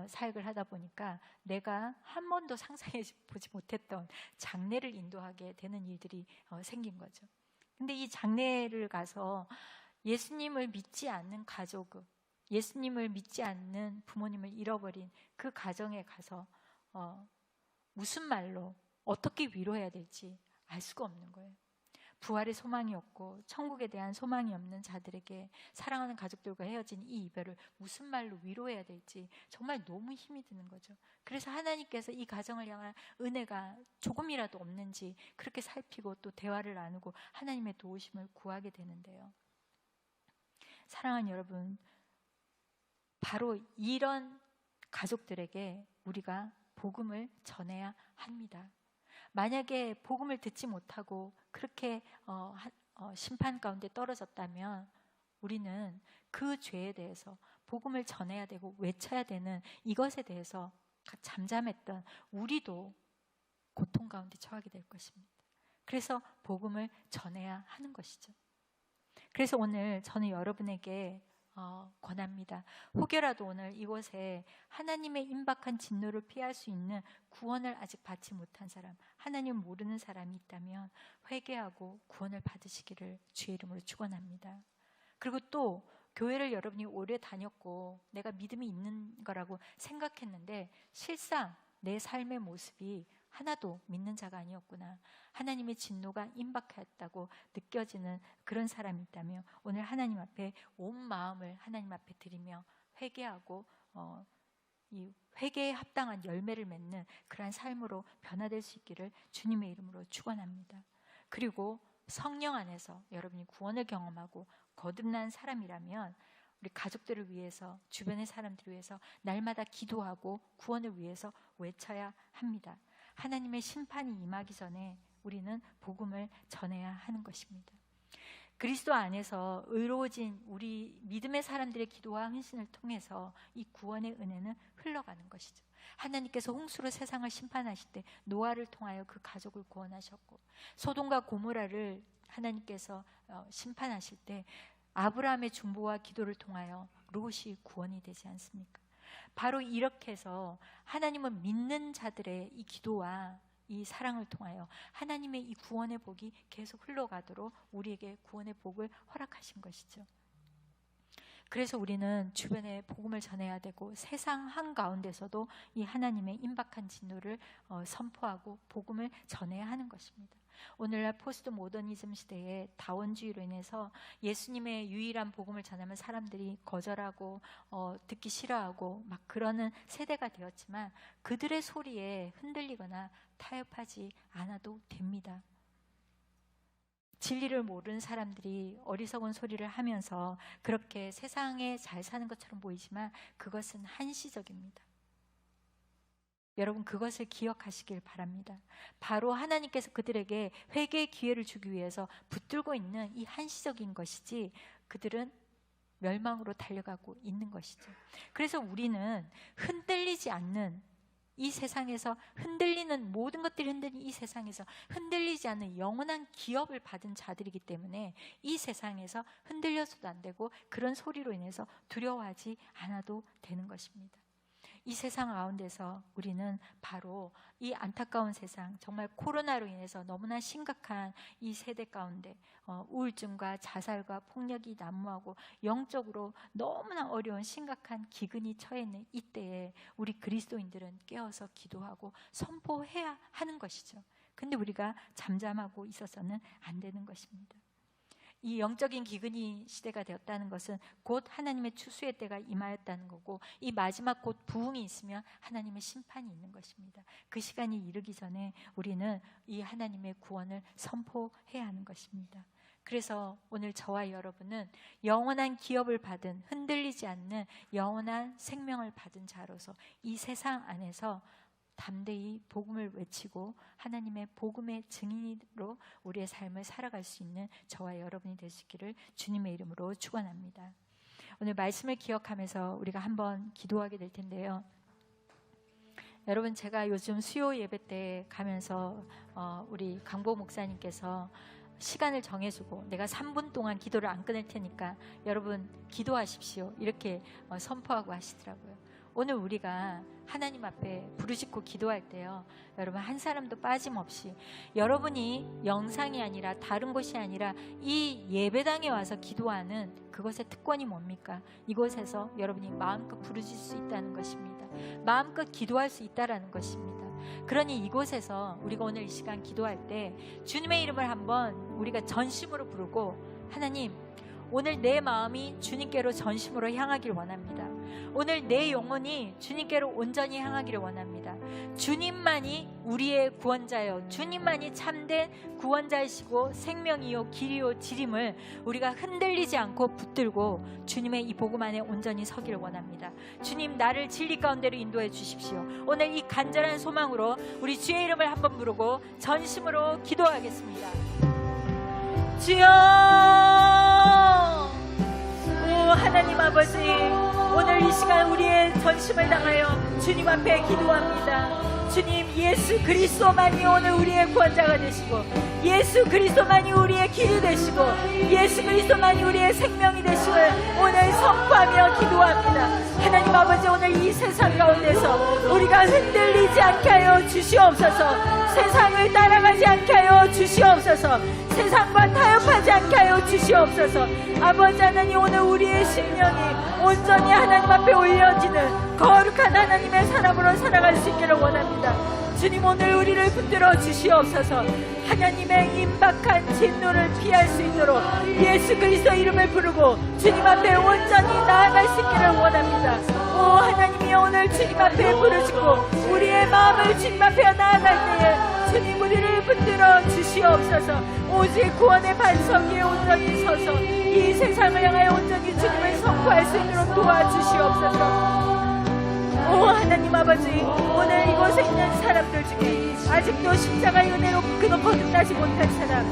사역을 하다 보니까 내가 한 번도 상상해 보지 못했던 장례를 인도하게 되는 일들이 생긴 거죠. 근데 이 장례를 가서 예수님을 믿지 않는 가족, 예수님을 믿지 않는 부모님을 잃어버린 그 가정에 가서 무슨 말로 어떻게 위로해야 될지 알 수가 없는 거예요. 부활의 소망이 없고 천국에 대한 소망이 없는 자들에게 사랑하는 가족들과 헤어진 이 이별을 무슨 말로 위로해야 될지 정말 너무 힘이 드는 거죠. 그래서 하나님께서 이 가정을 향한 은혜가 조금이라도 없는지 그렇게 살피고 또 대화를 나누고 하나님의 도우심을 구하게 되는데요. 사랑하는 여러분, 바로 이런 가족들에게 우리가 복음을 전해야 합니다. 만약에 복음을 듣지 못하고 그렇게 심판 가운데 떨어졌다면 우리는 그 죄에 대해서 복음을 전해야 되고 외쳐야 되는 이것에 대해서 잠잠했던 우리도 고통 가운데 처하게 될 것입니다. 그래서 복음을 전해야 하는 것이죠. 그래서 오늘 저는 여러분에게 권합니다. 혹여라도 오늘 이곳에 하나님의 임박한 진노를 피할 수 있는 구원을 아직 받지 못한 사람, 하나님을 모르는 사람이 있다면 회개하고 구원을 받으시기를 주의 이름으로 축원합니다. 그리고 또 교회를 여러분이 오래 다녔고 내가 믿음이 있는 거라고 생각했는데 실상 내 삶의 모습이 하나도 믿는 자가 아니었구나, 하나님의 진노가 임박했다고 느껴지는 그런 사람이 있다면 오늘 하나님 앞에 온 마음을 하나님 앞에 드리며 회개하고 이 회개에 합당한 열매를 맺는 그러한 삶으로 변화될 수 있기를 주님의 이름으로 축원합니다. 그리고 성령 안에서 여러분이 구원을 경험하고 거듭난 사람이라면 우리 가족들을 위해서, 주변의 사람들을 위해서 날마다 기도하고 구원을 위해서 외쳐야 합니다. 하나님의 심판이 임하기 전에 우리는 복음을 전해야 하는 것입니다. 그리스도 안에서 의로워진 우리 믿음의 사람들의 기도와 헌신을 통해서 이 구원의 은혜는 흘러가는 것이죠. 하나님께서 홍수로 세상을 심판하실 때 노아를 통하여 그 가족을 구원하셨고, 소돔과 고모라를 하나님께서 심판하실 때 아브라함의 중보와 기도를 통하여 롯이 구원이 되지 않습니까? 바로 이렇게 해서 하나님은 믿는 자들의 이 기도와 이 사랑을 통하여 하나님의 이 구원의 복이 계속 흘러가도록 우리에게 구원의 복을 허락하신 것이죠. 그래서 우리는 주변에 복음을 전해야 되고 세상 한가운데서도 이 하나님의 임박한 진노를 선포하고 복음을 전해야 하는 것입니다. 오늘날 포스트 모더니즘 시대에 다원주의로 인해서 예수님의 유일한 복음을 전하면 사람들이 거절하고 듣기 싫어하고 막 그러는 세대가 되었지만 그들의 소리에 흔들리거나 타협하지 않아도 됩니다. 진리를 모르는 사람들이 어리석은 소리를 하면서 그렇게 세상에 잘 사는 것처럼 보이지만 그것은 한시적입니다. 여러분, 그것을 기억하시길 바랍니다. 바로 하나님께서 그들에게 회개의 기회를 주기 위해서 붙들고 있는 이 한시적인 것이지 그들은 멸망으로 달려가고 있는 것이죠. 그래서 우리는 흔들리지 않는 이 세상에서, 흔들리는 모든 것들이 흔들리는 이 세상에서 흔들리지 않는 영원한 기업을 받은 자들이기 때문에 이 세상에서 흔들려서도 안 되고 그런 소리로 인해서 두려워하지 않아도 되는 것입니다. 이 세상 가운데서 우리는 바로 이 안타까운 세상, 정말 코로나로 인해서 너무나 심각한 이 세대 가운데 우울증과 자살과 폭력이 난무하고 영적으로 너무나 어려운 심각한 기근이 처해 있는 이때에 우리 그리스도인들은 깨어서 기도하고 선포해야 하는 것이죠. 근데 우리가 잠잠하고 있어서는 안 되는 것입니다. 이 영적인 기근이 시대가 되었다는 것은 곧 하나님의 추수의 때가 임하였다는 거고, 이 마지막 곧 부흥이 있으면 하나님의 심판이 있는 것입니다. 그 시간이 이르기 전에 우리는 이 하나님의 구원을 선포해야 하는 것입니다. 그래서 오늘 저와 여러분은 영원한 기업을 받은, 흔들리지 않는 영원한 생명을 받은 자로서 이 세상 안에서 담대히 복음을 외치고 하나님의 복음의 증인으로 우리의 삶을 살아갈 수 있는 저와 여러분이 될 수 있기를 주님의 이름으로 축원합니다. 오늘 말씀을 기억하면서 우리가 한번 기도하게 될 텐데요. 여러분, 제가 요즘 수요 예배 때 가면서 우리 강보 목사님께서 시간을 정해주고 내가 3분 동안 기도를 안 끊을 테니까 여러분 기도하십시오, 이렇게 선포하고 하시더라고요. 오늘 우리가 하나님 앞에 부르짖고 기도할 때요, 여러분 한 사람도 빠짐없이 여러분이 영상이 아니라 다른 곳이 아니라 이 예배당에 와서 기도하는 그것의 특권이 뭡니까? 이곳에서 여러분이 마음껏 부르짖을 수 있다는 것입니다. 마음껏 기도할 수 있다는 것입니다. 그러니 이곳에서 우리가 오늘 이 시간 기도할 때 주님의 이름을 한번 우리가 전심으로 부르고, 하나님, 오늘 내 마음이 주님께로 전심으로 향하길 원합니다. 오늘 내 영혼이 주님께로 온전히 향하기를 원합니다. 주님만이 우리의 구원자요, 주님만이 참된 구원자이시고 생명이요 길이요 진림을 우리가 흔들리지 않고 붙들고 주님의 이 복음 안에 온전히 서기를 원합니다. 주님, 나를 진리 가운데로 인도해 주십시오. 오늘 이 간절한 소망으로 우리 주의 이름을 한번 부르고 전심으로 기도하겠습니다. 주여, 오 하나님 아버지, 오늘 이 시간 우리의 전심을 당하여 주님 앞에 기도합니다. 주님, 예수 그리스도만이 오늘 우리의 구원자가 되시고, 예수 그리스도만이 우리의 길이 되시고, 예수 그리스도만이 우리의 생명이 되심을 오늘 선포하며 기도합니다. 하나님 아버지, 오늘 이 세상 가운데서 우리가 흔들리지 않게 하여 주시옵소서. 세상을 따라가지 않게 하여 주시옵소서. 세상과 타협하지 않게 하여 주시옵소서. 아버지 하나님, 오늘 우리의 심령이 온전히 하나님 앞에 올려지는 거룩한 하나님의 사람으로 살아갈 수 있기를 원합니다. 주님, 오늘 우리를 붙들어 주시옵소서. 하나님의 임박한 진노를 피할 수 있도록 예수 그리스도 이름을 부르고 주님 앞에 온전히 나아갈 수 있기를 원합니다. 오 하나님이 오늘 주님 앞에 부르시고 우리의 마음을 주님 앞에 나아갈 때에 주님 우리를 붙들어 주시옵소서. 오직 구원의 반석 위에 온전히 서서 이 세상을 향하여 온전히 주님을 선포할 수 있도록 도와주시옵소서. 오 하나님 아버지, 오늘 이곳에 있는 사람들 중에 아직도 십자가의 은혜로 거듭나지 못한 사람,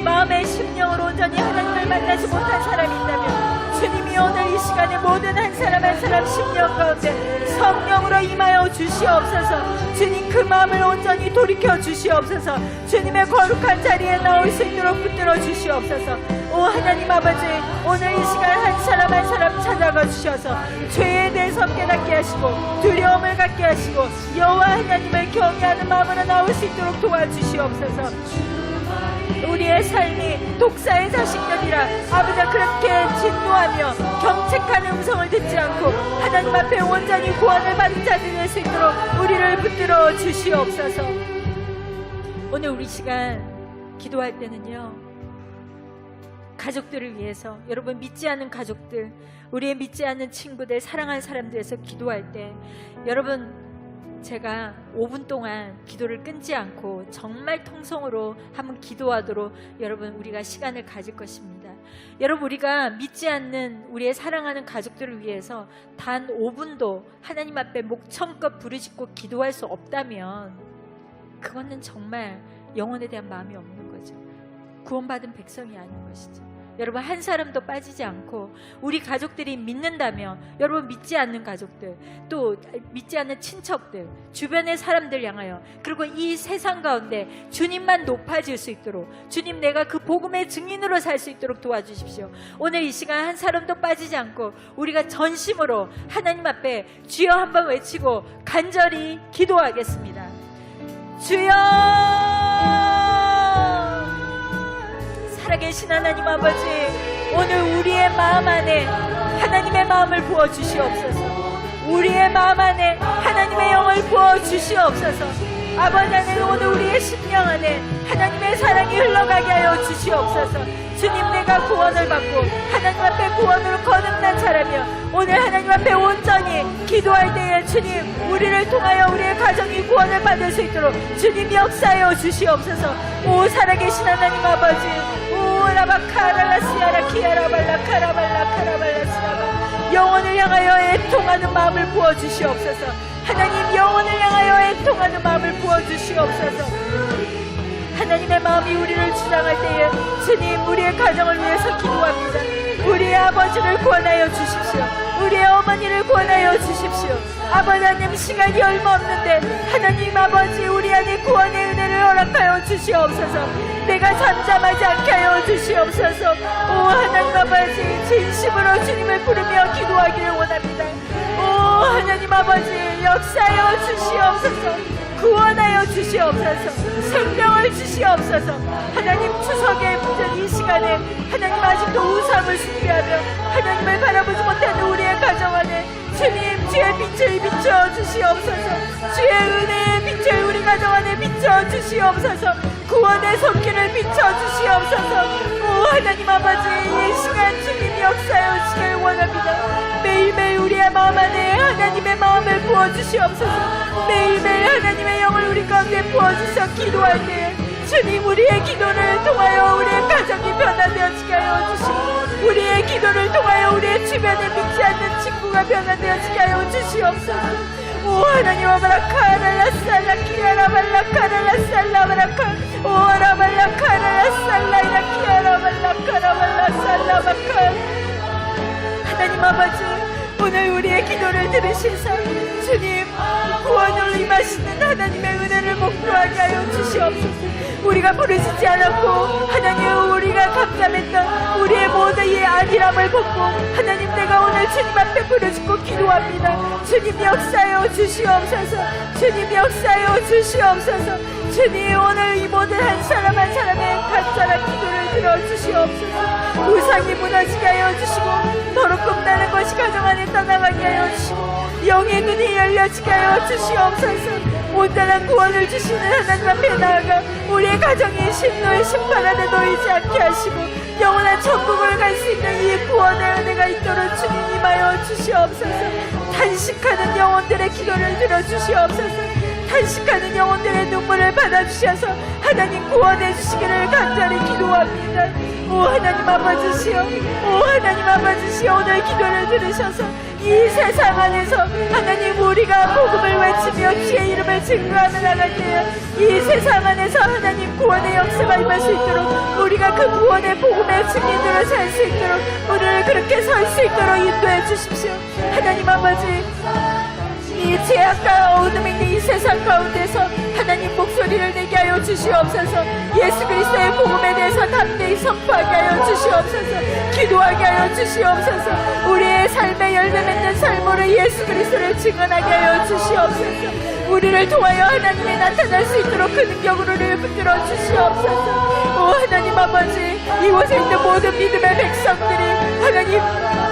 마음의 심령으로 온전히 하나님을 만나지 못한 사람이 있다면 주님이 오늘 이 시간에 모든 한 사람 한 사람 심령 가운데 성령으로 임하여 주시옵소서. 주님 그 마음을 온전히 돌이켜 주시옵소서. 주님의 거룩한 자리에 나올 수 있도록 붙들어 주시옵소서. 오 하나님 아버지, 오늘 이 시간 한 사람 한 사람 찾아가 주셔서 죄에 대해서 깨닫게 하시고 두려움을 갖게 하시고 여호와 하나님을 경외하는 마음으로 나올 수 있도록 도와주시옵소서. 우리의 삶이 독사의 자식들이라 아버지가 그렇게 진노하며 경책하는 음성을 듣지 않고 하나님 앞에 온전히 구원을 받은 자들이 될 수 있도록 우리를 붙들어 주시옵소서. 오늘 우리 시간 기도할 때는요, 가족들을 위해서, 여러분 믿지 않는 가족들, 우리의 믿지 않는 친구들, 사랑하는 사람들에서 기도할 때 여러분 제가 5분 동안 기도를 끊지 않고 정말 통성으로 한번 기도하도록 여러분 우리가 시간을 가질 것입니다. 여러분 우리가 믿지 않는 우리의 사랑하는 가족들을 위해서 단 5분도 하나님 앞에 목청껏 부르짖고 기도할 수 없다면 그거는 정말 영혼에 대한 마음이 없는 거죠. 구원받은 백성이 아닌 것이죠. 여러분 한 사람도 빠지지 않고 우리 가족들이 믿는다면 여러분 믿지 않는 가족들, 또 믿지 않는 친척들, 주변의 사람들 향하여, 그리고 이 세상 가운데 주님만 높아질 수 있도록, 주님 내가 그 복음의 증인으로 살 수 있도록 도와주십시오. 오늘 이 시간 한 사람도 빠지지 않고 우리가 전심으로 하나님 앞에 주여 한번 외치고 간절히 기도하겠습니다. 주여! 살아계신 하나님 아버지, 오늘 우리의 마음 안에 하나님의 마음을 부어주시옵소서. 우리의 마음 안에 하나님의 영을 부어주시옵소서. 아버지 하나님, 오늘 우리의 심령 안에 하나님의 사랑이 흘러가게 하여 주시옵소서. 주님 내가 구원을 받고 하나님 앞에 구원으로 거듭난 자라며 오늘 하나님 앞에 온전히 기도할 때에 주님 우리를 통하여 우리의 가정이 구원을 받을 수 있도록 주님 역사하여 주시옵소서. 오 살아계신 하나님 아버지, 오 라바카랄라시아라 키아라발라 카라발라 카라발라시아바, 영혼을 향하여 애통하는 마음을 부어주시옵소서. 하나님 영혼을 향하여 애통하는 마음을 부어주시옵소서. 하나님의 마음이 우리를 주장할 때에 주님 우리의 가정을 위해서 기도합니다. 우리의 아버지를 구원하여 주십시오. 우리의 어머니를 구원하여 주십시오. 아버지 하나님, 시간이 얼마 없는데 하나님 아버지 우리 안에 구원의 은혜를 허락하여 주시옵소서. 내가 잠잠하지 않게 하여 주시옵소서. 오 하나님 아버지, 진심으로 주님을 부르며 기도하기를 원합니다. 오 하나님 아버지, 역사하여 주시옵소서. 구원하여 주시옵소서. 생명을 주시옵소서. 하나님 추석에 묻은 이 시간에 하나님 아직도 우상을 숭배하며 하나님을 바라보지 못하는 우리의 가정 안에 주님 주의 빛을 비춰 주시옵소서. 주의 은혜의 빛을 우리 가정 안에 비춰 주시옵소서. 구원의 손길을 비춰 주시옵소서. 오 하나님 아버지, 이 시간 주님 역사하여 주시길 원합니다. 매일매일 우리의 마음 안에 하나님의 마음을 부어주시옵소서. 매일매일 하나님의 영을 우리 가운데 부어주셔 기도할 때 주님 우리의 기도를 통하여 우리의 가정이 변화되어지게 하여 주시고 우리의 기도를 통하여 우리의 주변에 믿지 않는 친구가 변화되어지게 하여 주시옵소서. 오 하나님 아바라카라라살라 키아라발라카라라살라바라카 오 아라발라카라라살라이라 키아라발라카라발라살라바카. 하나님 아버지, 오늘 우리의 기도를 들으시사 주님 구원으로 임하시는 하나님의 은혜를 목표로 하게 하여 주시옵소서. 우리가 부르시지 않았고 하나님 우리가 감담했던 우리의 모두의 안일함을 벗고 하나님 내가 오늘 주님 앞에 부르짖고 기도합니다. 주님 역사하여 주시옵소서. 주님 역사하여 주시옵소서. 주님 오늘 이 모든 한 사람 한 사람의 간절한 하여 주시옵소서. 우상이 무너지게 하여 주시고 더럽고 끝나는 것이 가정 안에 떠나가게 하여 주시고 영의 눈이 열려지게 하여 주시옵소서. 온전한 구원을 주시는 하나님 앞에 나아가 우리의 가정이 심노의 심판 안에 놓이지 않게 하시고 영원한 천국을 갈 수 있는 이 구원의 은혜가 있도록 주님 임하여 주시옵소서. 탄식하는 영혼들의 기도를 들어주시옵소서. 탄식하는 영혼들의 눈물을 받아주셔서 하나님 구원해 주시기를 간절히 기도합니다. 오 하나님 아버지시여, 오 하나님 아버지시여, 오늘 기도를 들으셔서 이 세상 안에서 하나님 우리가 복음을 외치며 주의 이름을 증거하는 하나님, 이 세상 안에서 하나님 구원의 역사가 임할 수 있도록 우리가 그 구원의 복음의 증인으로 살 수 있도록 우리를 그렇게 설 수 있도록 인도해 주십시오. 하나님 아버지, 이 죄악과 어둠이 있는 이 세상 가운데서 하나님 목소리를 내게 하여 주시옵소서. 예수 그리스도의 복음에 대해서 담대히 선포하게 하여 주시옵소서. 기도하게 하여 주시옵소서. 우리의 삶의 열매 맺는 삶으로 예수 그리스도를 증언하게 하여 주시옵소서. 우리를 통하여 하나님이 나타날 수 있도록 그 능력으로 우리를 붙들어 주시옵소서. 오 하나님 아버지, 이곳에 있는 모든 믿음의 백성들이 하나님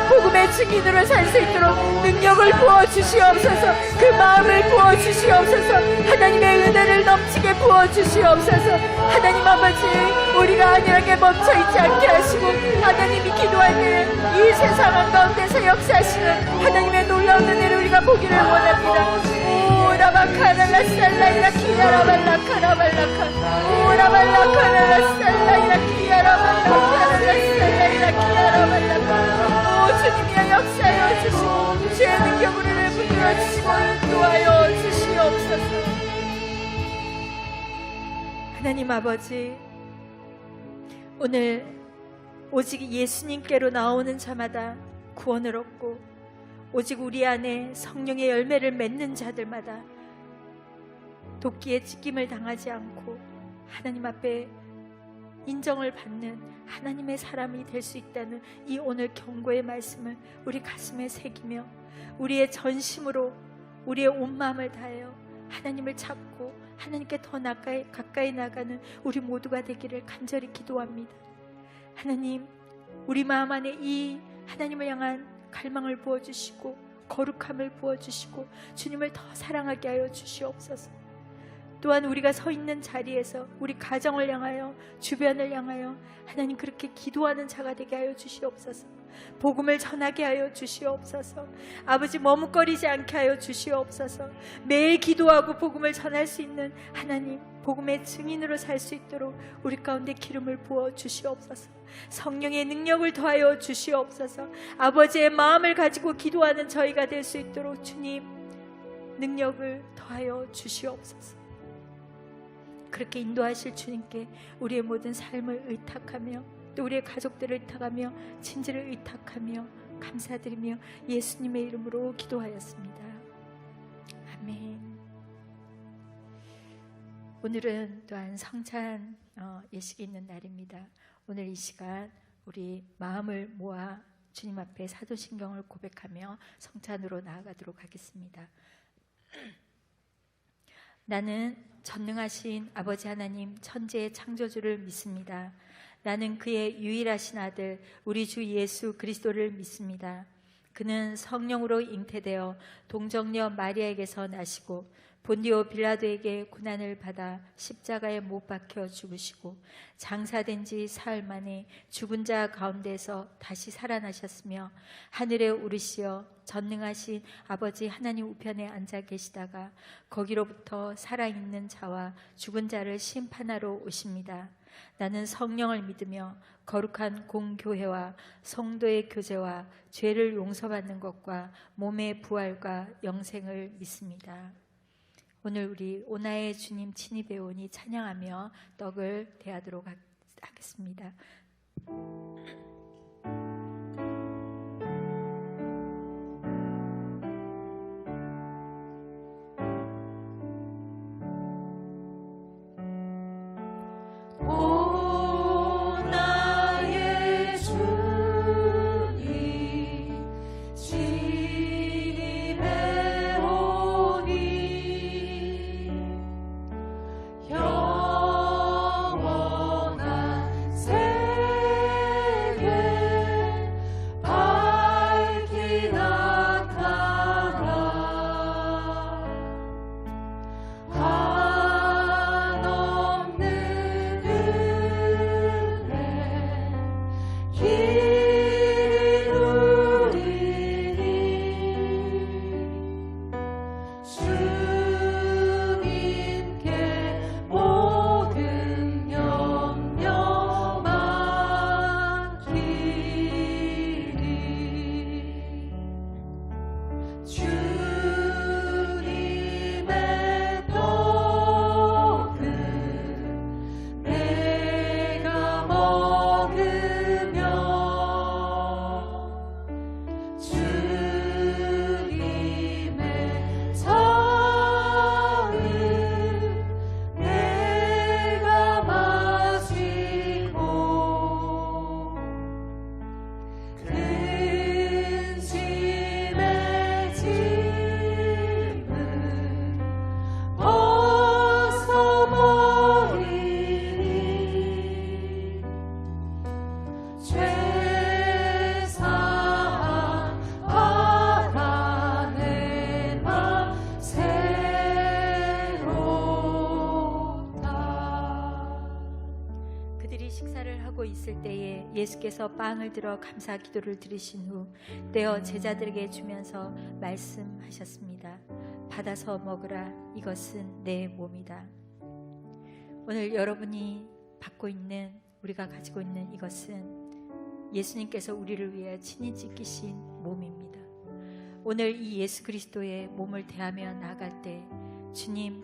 복음의 증인으로 살 수 있도록 능력을 부어주시옵소서. 그 마음을 부어주시옵소서. 하나님의 은혜를 넘치게 부어주시옵소서. 하나님 아버지, 우리가 안일하게 멈춰있지 않게 하시고 하나님이 기도할 때 이 세상 한가운데서 역사하시는 하나님의 놀라운 은혜를 우리가 보기를 원합니다. 오 라바카날라살라이라 키야라발라카라발라카, 오 라발라카날라살라이라 키야라발라카날라살라이라 키야라발라카. 오 주님이여 역사하여 주시고 주의 능력으로 우리를 붙들어 주시고 인도하여 주시옵소서. 하나님 아버지, 오늘 오직 예수님께로 나오는 자마다 구원을 얻고 오직 우리 안에 성령의 열매를 맺는 자들마다 도끼에 찢김을 당하지 않고 하나님 앞에 인정을 받는 하나님의 사람이 될 수 있다는 이 오늘 경고의 말씀을 우리 가슴에 새기며 우리의 전심으로 우리의 온 마음을 다하여 하나님을 찾고 하나님께 더 가까이 나가는 우리 모두가 되기를 간절히 기도합니다. 하나님, 우리 마음 안에 이 하나님을 향한 갈망을 부어주시고 거룩함을 부어주시고 주님을 더 사랑하게 하여 주시옵소서. 또한 우리가 서 있는 자리에서 우리 가정을 향하여 주변을 향하여 하나님 그렇게 기도하는 자가 되게 하여 주시옵소서. 복음을 전하게 하여 주시옵소서. 아버지, 머뭇거리지 않게 하여 주시옵소서. 매일 기도하고 복음을 전할 수 있는 하나님 복음의 증인으로 살 수 있도록 우리 가운데 기름을 부어 주시옵소서. 성령의 능력을 더하여 주시옵소서. 아버지의 마음을 가지고 기도하는 저희가 될 수 있도록 주님 능력을 더하여 주시옵소서. 그렇게 인도하실 주님께 우리의 모든 삶을 의탁하며 또 우리의 가족들을 의탁하며 친지를 의탁하며 감사드리며 예수님의 이름으로 기도하였습니다. 아멘. 오늘은 또한 성찬 예식이 있는 날입니다. 오늘 이 시간 우리 마음을 모아 주님 앞에 사도신경을 고백하며 성찬으로 나아가도록 하겠습니다. 나는 전능하신 아버지 하나님 천지의 창조주를 믿습니다. 나는 그의 유일하신 아들 우리 주 예수 그리스도를 믿습니다. 그는 성령으로 잉태되어 동정녀 마리아에게서 나시고 본디오 빌라도에게 고난을 받아 십자가에 못 박혀 죽으시고 장사된 지 사흘 만에 죽은 자 가운데서 다시 살아나셨으며 하늘에 오르시어 전능하신 아버지 하나님 우편에 앉아 계시다가 거기로부터 살아있는 자와 죽은 자를 심판하러 오십니다. 나는 성령을 믿으며 거룩한 공교회와 성도의 교제와 죄를 용서받는 것과 몸의 부활과 영생을 믿습니다. 오늘 우리 오나의 주님 친입에 오니 찬양하며 떡을 대하도록 하겠습니다. 영원한 새 먹고 있을 때에 예수께서 빵을 들어 감사 기도를 드리신 후 떼어 제자들에게 주면서 말씀하셨습니다. 받아서 먹으라. 이것은 내 몸이다. 오늘 여러분이 받고 있는, 우리가 가지고 있는 이것은 예수님께서 우리를 위해 친히 찢기신 몸입니다. 오늘 이 예수 그리스도의 몸을 대하며 나아갈 때 주님,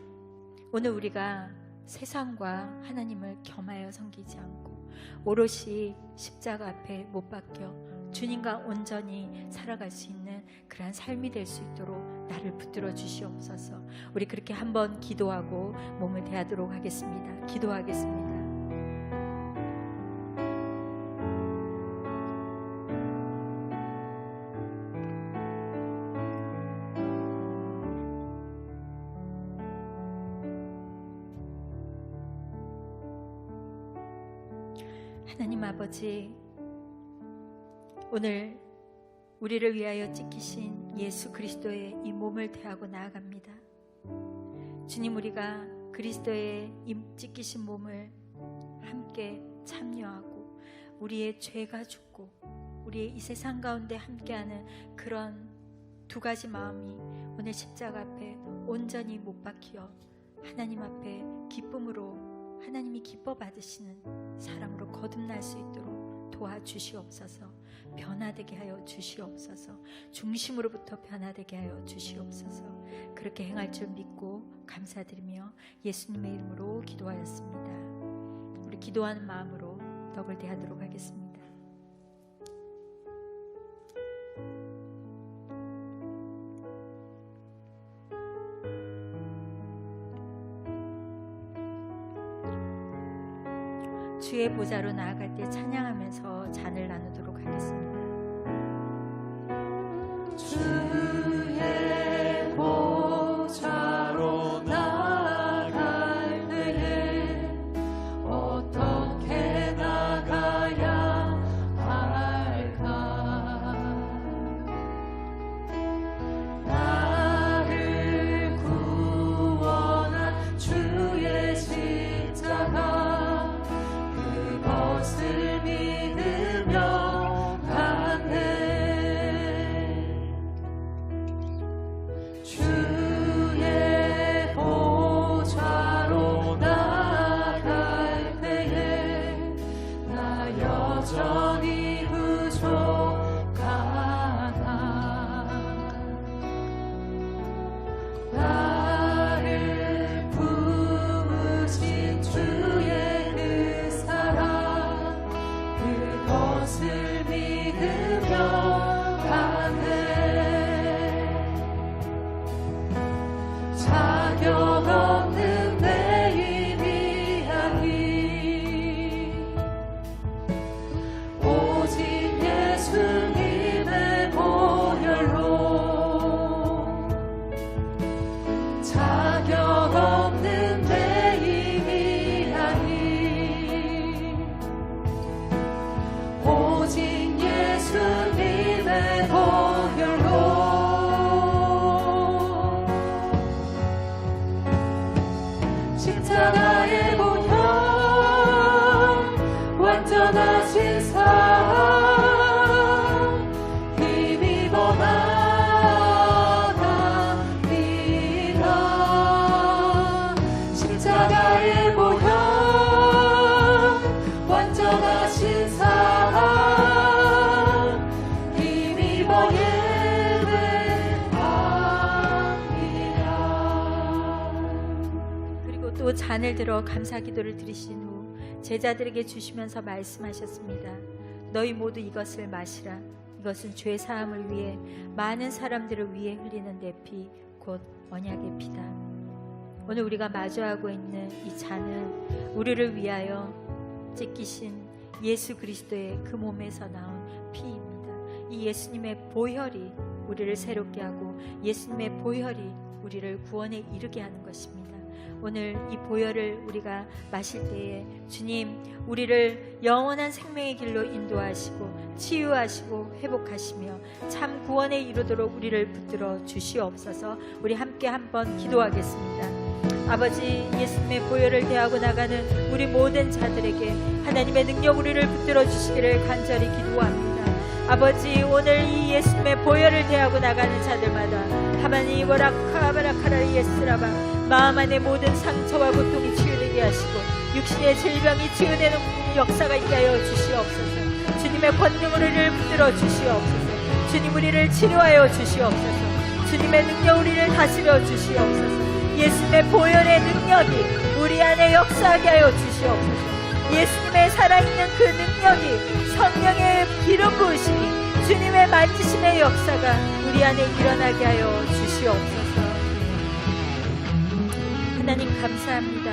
오늘 우리가 세상과 하나님을 겸하여 섬기지 않고 오롯이 십자가 앞에 못 박혀 주님과 온전히 살아갈 수 있는 그러한 삶이 될 수 있도록 나를 붙들어 주시옵소서. 우리 그렇게 한번 기도하고 몸을 대하도록 하겠습니다. 기도하겠습니다. 하나님 아버지, 오늘 우리를 위하여 찢기신 예수 그리스도의 이 몸을 대하고 나아갑니다. 주님, 우리가 그리스도의 이 찢기신 몸을 함께 참여하고 우리의 죄가 죽고 우리의 이 세상 가운데 함께하는 그런 두 가지 마음이 오늘 십자가 앞에 온전히 못 박혀 하나님 앞에 기쁨으로 하나님이 기뻐 받으시는 사람으로 거듭날 수 있도록 도와주시옵소서. 변화되게 하여 주시옵소서. 중심으로부터 변화되게 하여 주시옵소서. 그렇게 행할 줄 믿고 감사드리며 예수님의 이름으로 기도하였습니다. 우리 기도하는 마음으로 떡을 대하도록 하겠습니다. 주의 보좌로 나아갈 때 찬양하면서 잔을 나누도록 하겠습니다. 주의 보좌로 나아갈 때에 어떻게 나가야 할까? 나를 구원한 주의 십자가 그것을 믿으며 가네. 주의 보좌로 나아갈 때에 나 여전히 부족하다. 나를 부으신 주의 그 사랑 그것을 믿으며 가네. 자격 없는 내 이야기 오직 예수님의 보혈로 자격 없는 내 이야기 오직 예수님의 보혈로 십자가의 보혈 완전하신 사랑 힘입어 나갑니다. 십자가의 보혈 완전하신 사랑 힘입어 예배합니다. 그리고 또 잔을 들어 감사 기도를 드리신 후 제자들에게 주시면서 말씀하셨습니다. 너희 모두 이것을 마시라. 이것은 죄 사함을 위해 많은 사람들을 위해 흘리는 내 피 곧 언약의 피다. 오늘 우리가 마주하고 있는 이 잔은 우리를 위하여 찢기신 예수 그리스도의 그 몸에서 나온 피입니다. 이 예수님의 보혈이 우리를 새롭게 하고 예수님의 보혈이 우리를 구원에 이르게 하는 것입니다. 오늘 이 보혈을 우리가 마실 때에 주님, 우리를 영원한 생명의 길로 인도하시고 치유하시고 회복하시며 참 구원에 이르도록 우리를 붙들어 주시옵소서. 우리 함께 한번 기도하겠습니다. 아버지, 예수님의 보혈을 대하고 나가는 우리 모든 자들에게 하나님의 능력 우리를 붙들어 주시기를 간절히 기도합니다. 아버지, 오늘 이 예수님의 보혈을 대하고 나가는 자들마다 하나님 와라카바라카라 예스라바 마음 안의 모든 상처와 고통이 치유되게 하시고 육신의 질병이 치유되는 역사가 있게 하여 주시옵소서. 주님의 권능 우리를 붙들어 주시옵소서. 주님 우리를 치료하여 주시옵소서. 주님의 능력 우리를 다스려 주시옵소서. 예수님의 보혈의 능력이 우리 안에 역사하게 하여 주시옵소서. 예수님의 살아있는 그 능력이 성령의 기름 부으심이 주님의 만지심의 역사가 우리 안에 일어나게 하여 주시옵소서. 하나님 감사합니다.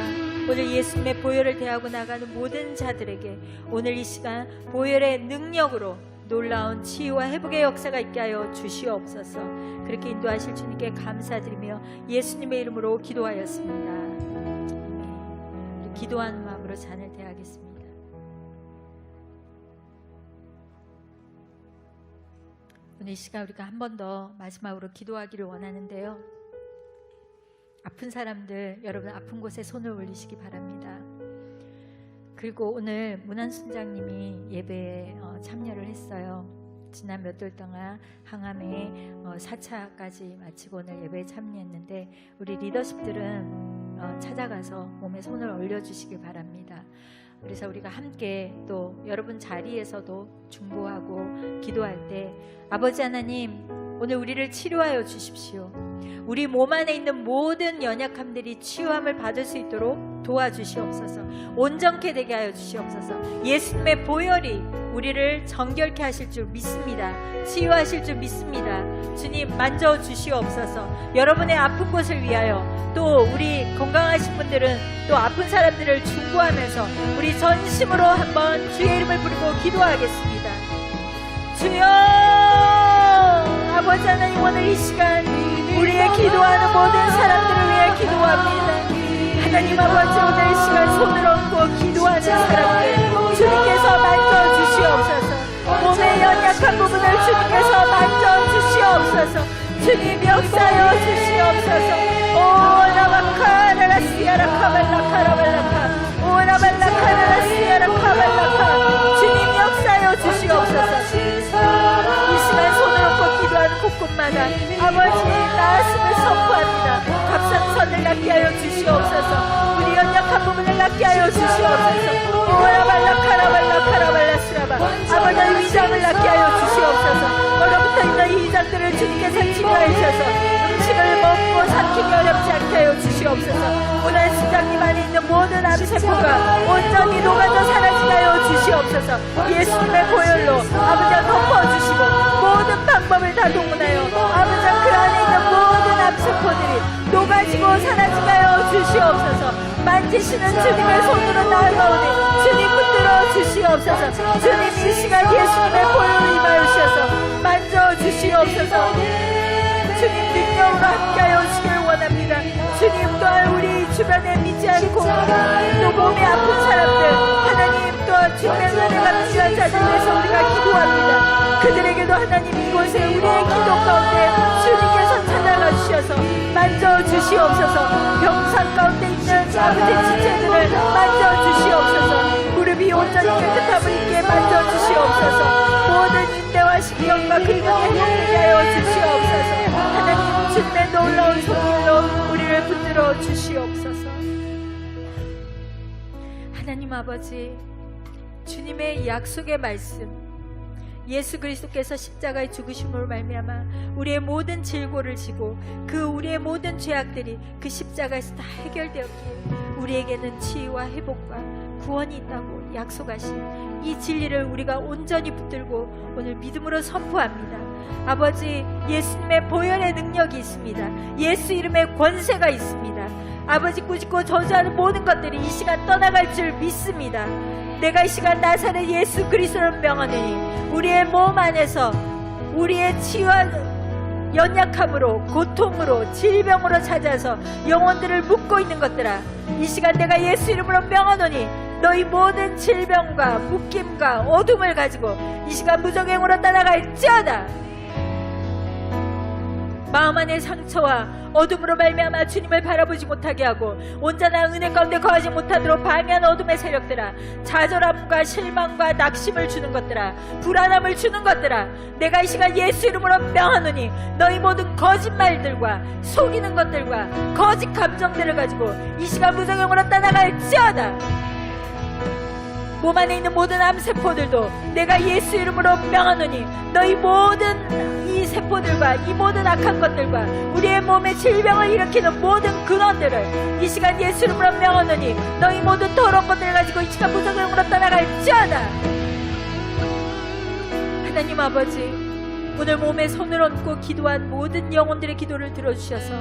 오늘 예수님의 보혈을 대하고 나가는 모든 자들에게 오늘 이 시간 보혈의 능력으로 놀라운 치유와 회복의 역사가 있게 하여 주시옵소서. 그렇게 인도하실 주님께 감사드리며 예수님의 이름으로 기도하였습니다. 우리 기도하는 마음으로 잔을 대하겠습니다. 오늘 이 시간 우리가 한 번 더 마지막으로 기도하기를 원하는데요. 아픈 사람들, 여러분 아픈 곳에 손을 올리시기 바랍니다. 그리고 오늘 문안순장님이 예배에 참여를 했어요. 지난 몇 달 동안 항암에 4차까지 마치고 오늘 예배에 참여했는데 우리 리더십들은 찾아가서 몸에 손을 올려주시기 바랍니다. 그래서 우리가 함께 또 여러분 자리에서도 중보하고 기도할 때 아버지 하나님, 오늘 우리를 치료하여 주십시오. 우리 몸 안에 있는 모든 연약함들이 치유함을 받을 수 있도록 도와주시옵소서. 온전케 되게 하여 주시옵소서. 예수님의 보혈이 우리를 정결케 하실 줄 믿습니다. 치유하실 줄 믿습니다. 주님 만져 주시옵소서. 여러분의 아픈 곳을 위하여 또 우리 건강하신 분들은 또 아픈 사람들을 중보하면서 우리 전심으로 한번 주의 이름을 부르고 기도하겠습니다. 주여, 아버지 하나님, 오늘 이 시간 우리의 기도하는 모든 사람들을 위해 기도합니다. 하나님 아버지, 오늘 이 시간 손을 얹고 기도하는 사람들 주님께서 만져주시옵소서. 몸의 연약한 부분을 주님께서 만져주시옵소서. 주님 역사여 주시옵소서. 오라바카라라시아라카발라카라발라카 오라발라카라라시아라카발라카 주님 역사여 주시옵소서. 이 시간 손을 얹고 기도하는 곳곳마다 아버지 나았음을 선포합니다. 갑상선을 낫게 하여 주시옵소서. 우리 연약한 부분을 낫게 하여 주시옵소서. 오라발라카라발라카라발라스라바 아버지의 위장을 낫게 하여 주시옵소서. 얼어붙어 있는 이 위장들을 주님께서 치료하셔서 음식을 먹고 삼키기 어렵지 않게 하여 주시옵소서. 오늘 수장님 안에 있는 모든 암세포가 온전히 녹아져 사라지게 하여 주시옵소서. 예수님의 보혈로 아버지가 덮어주시고 모든 방법을 다 동원하여 아버지가 그 안에 있는 모든 암세포들이 녹아지고 사라지게 하여 주시옵소서. 만지시는 주님의 손으로 나아가오니 주님 붙들어 주시옵소서. 주님 이 시간 예수님의 보혈로 임하여주셔서 만져주시옵소서. 주님 능력으로 함께하여 주시길 원합니다. 주님 또한 우리 주변에 믿지 않고 또 몸이 아픈 사람들 하나님 또한 주님의 은혜가 필요한 자들 위해서 우리가 기도합니다. 그들에게도 하나님 이곳에 우리의 기도 가운데 주님께서 찾아가 주셔서 만져주시옵소서. 병상 가운데 있는 아버지 지체들을 만져주시옵소서. 무릎이 온전히 깨끗함을 있게 만져주시옵소서. 모든 인대와 신경과 근육이 회복되게 하여 주시옵소서. 하나님 주님의 놀라운 손길로 우리를 붙들어 주시옵소서. 하나님 아버지, 주님의 약속의 말씀 예수 그리스도께서 십자가의 죽으심으로 말미암아 우리의 모든 질고를 지고 그 우리의 모든 죄악들이 그 십자가에서 다 해결되었기에 우리에게는 치유와 회복과 구원이 있다고 약속하신 이 진리를 우리가 온전히 붙들고 오늘 믿음으로 선포합니다. 아버지, 예수님의 보혈의 능력이 있습니다. 예수 이름의 권세가 있습니다. 아버지, 꾸짖고 저주하는 모든 것들이 이 시간 떠나갈 줄 믿습니다. 내가 이 시간 나사렛 예수 그리스도를 명하노니 우리의 몸 안에서 우리의 치유와 연약함으로 고통으로 질병으로 찾아서 영혼들을 묶고 있는 것들아, 이 시간 내가 예수 이름으로 명하노니 너희 모든 질병과 묶임과 어둠을 가지고 이 시간 무적행으로 따라갈지어다. 마음 안의 상처와 어둠으로 말미암아 주님을 바라보지 못하게 하고 온전한 은혜 가운데 거하지 못하도록 방해하는 어둠의 세력들아, 좌절함과 실망과 낙심을 주는 것들아, 불안함을 주는 것들아, 내가 이 시간 예수 이름으로 명하노니 너희 모든 거짓말들과 속이는 것들과 거짓 감정들을 가지고 이 시간 무성형으로 떠나갈지어다. 몸 안에 있는 모든 암세포들도 내가 예수 이름으로 명하노니 너희 모든 이 세포들과 이 모든 악한 것들과 우리의 몸에 질병을 일으키는 모든 근원들을 이 시간 예수 이름으로 명하노니 너희 모든 더러운 것들을 가지고 이 시간 무성형으로 떠나갈지어다. 하나님 아버지, 오늘 몸에 손을 얹고 기도한 모든 영혼들의 기도를 들어주셔서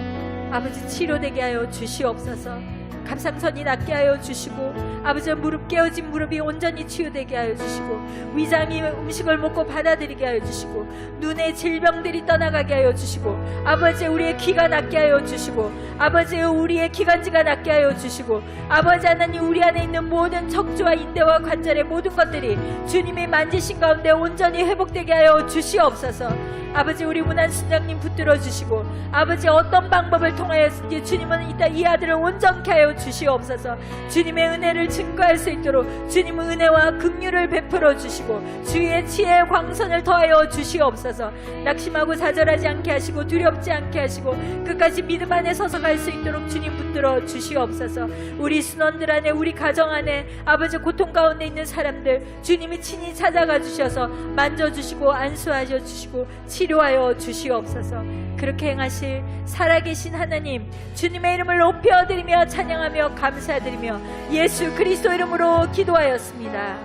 아버지 치료되게 하여 주시옵소서. 갑상선이 낫게 하여 주시고 아버지 무릎 깨어진 무릎이 온전히 치유되게 하여 주시고 위장이 음식을 먹고 받아들이게 하여 주시고 눈의 질병들이 떠나가게 하여 주시고 아버지 우리의 귀가 낫게 하여 주시고 아버지 우리의 기관지가 낫게 하여 주시고 아버지 하나님 우리 안에 있는 모든 척추와 인대와 관절의 모든 것들이 주님이 만지신 가운데 온전히 회복되게 하여 주시옵소서. 아버지 우리 문안 순장님 붙들어 주시고 아버지 어떤 방법을 통하였든지 주님은 이따 이 아들을 온전케 하여 주시옵소서. 주님의 은혜를 증거할 수 있도록 주님의 은혜와 긍휼을 베풀어 주시고 주의 지혜의 광선을 더하여 주시옵소서. 낙심하고 좌절하지 않게 하시고 두렵지 않게 하시고 끝까지 믿음 안에 서서 갈 수 있도록 주님 붙들어 주시옵소서. 우리 순원들 안에 우리 가정 안에 아버지 고통 가운데 있는 사람들 주님이 친히 찾아가 주셔서 만져주시고 안수하셔 주시고 치료하여 주시옵소서. 그렇게 행하실 살아계신 하나님 주님의 이름을 높여드리며 찬양하며 감사드리며 예수 그리스도 이름으로 기도하였습니다.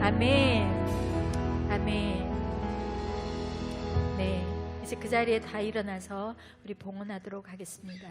아멘. 아멘. 네, 이제 그 자리에 다 일어나서 우리 봉헌하도록 하겠습니다.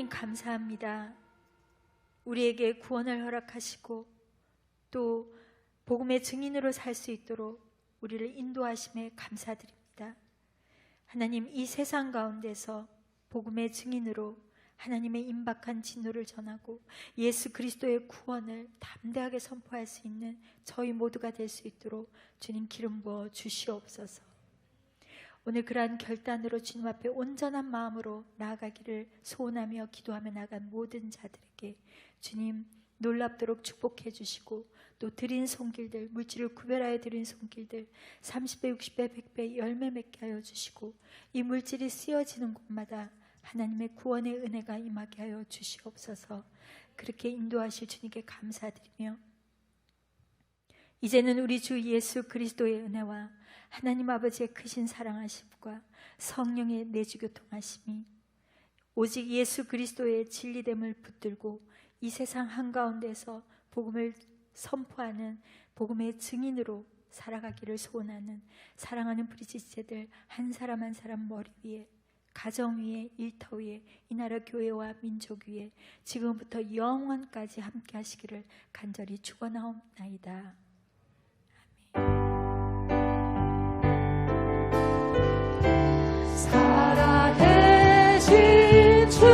감사합니다. 우리에게 구원을 허락하시고 또 복음의 증인으로 살 수 있도록 우리를 인도하심에 감사드립니다. 하나님, 이 세상 가운데서 복음의 증인으로 하나님의 임박한 진노를 전하고 예수 그리스도의 구원을 담대하게 선포할 수 있는 저희 모두가 될 수 있도록 주님 기름 부어 주시옵소서. 오늘 그러한 결단으로 주님 앞에 온전한 마음으로 나아가기를 소원하며 기도하며 나간 모든 자들에게 주님 놀랍도록 축복해 주시고 또 드린 손길들, 물질을 구별하여 드린 손길들 30배, 60배, 100배 열매 맺게 하여 주시고, 이 물질이 쓰여지는 곳마다 하나님의 구원의 은혜가 임하게 하여 주시옵소서. 그렇게 인도하실 주님께 감사드리며, 이제는 우리 주 예수 그리스도의 은혜와 하나님 아버지의 크신 사랑하심과 성령의 내주교통하심이 오직 예수 그리스도의 진리됨을 붙들고 이 세상 한가운데서 복음을 선포하는 복음의 증인으로 살아가기를 소원하는 사랑하는 브리지체들 한 사람 한 사람 머리 위에, 가정 위에, 일터 위에, 이 나라 교회와 민족 위에 지금부터 영원까지 함께 하시기를 간절히 축원하옵나이다. 살아계신 주,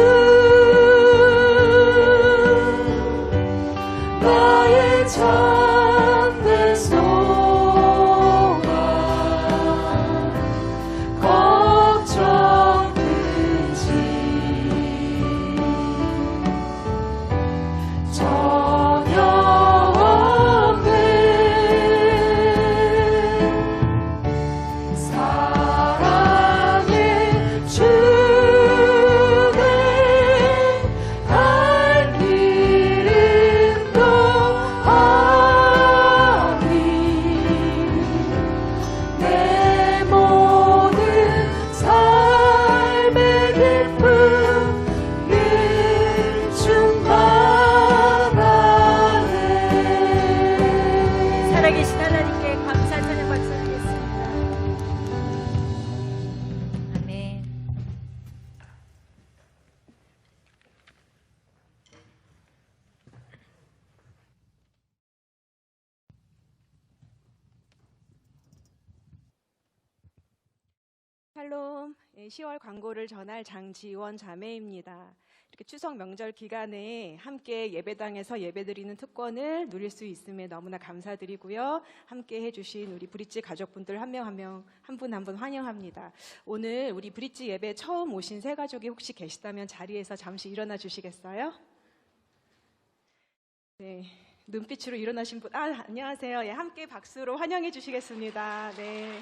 나의 참된 소망, 걱정 끊지, 전혀 없네. 사랑의 주네, 갈 길은 너하니, 내 모든 삶의 기쁨 일충만하네. 살아계신 하나님께 감사 찬양 박수드리겠습니다. 아멘. 샬롬, 10월 광고를 전할 장지원 자매입니다. 이렇게 추석 명절 기간에 함께 예배당에서 예배드리는 특권을 누릴 수 있음에 너무나 감사드리고요. 함께 해주신 우리 브릿지 가족분들 한 명 한 명, 한 분 한 분 환영합니다. 오늘 우리 브릿지 예배 처음 오신 새 가족이 혹시 계시다면 자리에서 잠시 일어나 주시겠어요? 네, 눈빛으로 일어나신 분, 안녕하세요. 예, 함께 박수로 환영해 주시겠습니다. 네.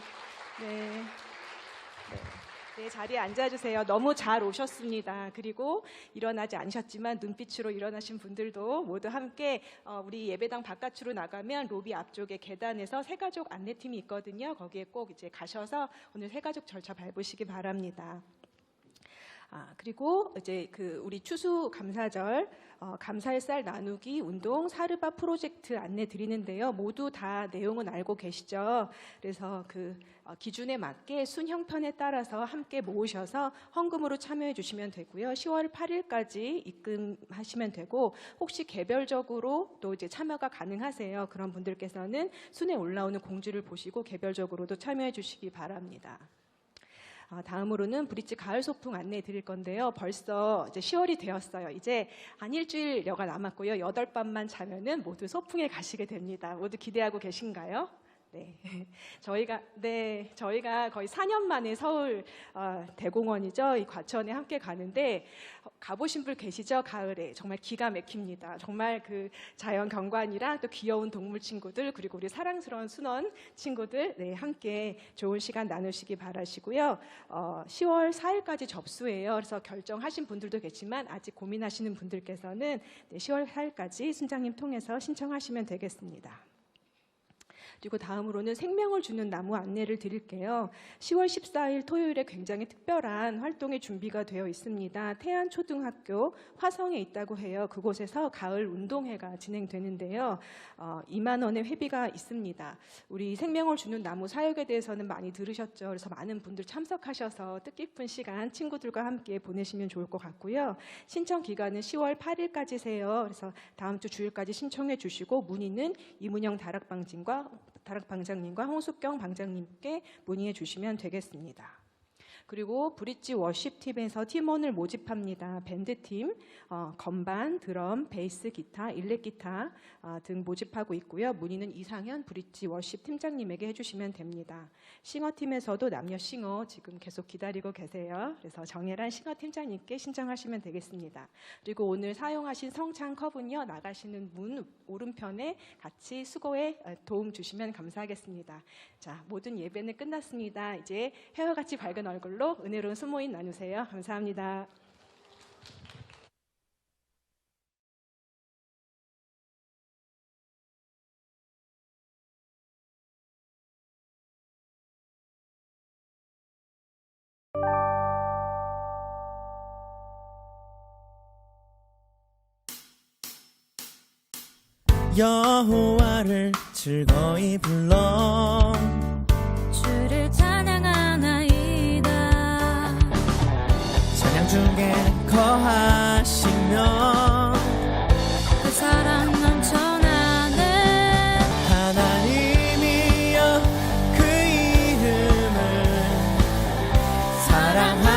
네, 자리에 앉아주세요. 너무 잘 오셨습니다. 그리고 일어나지 않으셨지만 눈빛으로 일어나신 분들도 모두 함께 우리 예배당 바깥으로 나가면 로비 앞쪽에 계단에서 새가족 안내팀이 있거든요. 거기에 꼭 이제 가셔서 오늘 새가족 절차 밟으시기 바랍니다. 그리고 이제 우리 추수 감사절 감사의 쌀 나누기 운동 사르바 프로젝트 안내 드리는데요. 모두 다 내용은 알고 계시죠? 그래서 기준에 맞게 순 형편에 따라서 함께 모으셔서 헌금으로 참여해 주시면 되고요. 10월 8일까지 입금하시면 되고, 혹시 개별적으로 또 이제 참여가 가능하세요. 그런 분들께서는 순에 올라오는 공지를 보시고 개별적으로도 참여해 주시기 바랍니다. 다음으로는 브릿지 가을 소풍 안내해 드릴 건데요. 벌써 이제 10월이 되었어요. 이제 한 일주일여가 남았고요. 8밤만 자면은 모두 소풍에 가시게 됩니다. 모두 기대하고 계신가요? 네, 저희가 거의 4년 만에 서울 대공원이죠. 이 과천에 함께 가는데 가보신 분 계시죠? 가을에 정말 기가 막힙니다. 정말 자연 경관이랑 또 귀여운 동물 친구들, 그리고 우리 사랑스러운 순원 친구들, 네, 함께 좋은 시간 나누시기 바라시고요. 10월 4일까지 접수예요. 그래서 결정하신 분들도 계시지만 아직 고민하시는 분들께서는 10월 4일까지 순장님 통해서 신청하시면 되겠습니다. 그리고 다음으로는 생명을 주는 나무 안내를 드릴게요. 10월 14일 토요일에 굉장히 특별한 활동이 준비가 되어 있습니다. 태안초등학교 화성에 있다고 해요. 그곳에서 가을 운동회가 진행되는데요. 2만 원의 회비가 있습니다. 우리 생명을 주는 나무 사역에 대해서는 많이 들으셨죠. 그래서 많은 분들 참석하셔서 뜻깊은 시간 친구들과 함께 보내시면 좋을 것 같고요. 신청 기간은 10월 8일까지세요. 그래서 다음 주 주일까지 신청해 주시고, 문의는 이문영 다락방장님과 홍숙경 방장님께 문의해 주시면 되겠습니다. 그리고 브릿지 워십팀에서 팀원을 모집합니다. 밴드팀, 건반, 드럼, 베이스, 기타, 일렉기타 등 모집하고 있고요. 문의는 이상현 브릿지 워십 팀장님에게 해주시면 됩니다. 싱어팀에서도 남녀 싱어 지금 계속 기다리고 계세요. 그래서 정혜란 싱어팀장님께 신청하시면 되겠습니다. 그리고 오늘 사용하신 성창 컵은요, 나가시는 문 오른편에 같이 수거에 도움 주시면 감사하겠습니다. 자, 모든 예배는 끝났습니다. 이제 헤어같이 밝은 얼굴로 은혜로운 수모임 나누세요. 감사합니다. 여호와를 즐거이 불러 주를 찬양하나이다. 찬양 중에 거하시며 그 사랑 넘쳐나네. 하나님이여 그 이름을 사랑하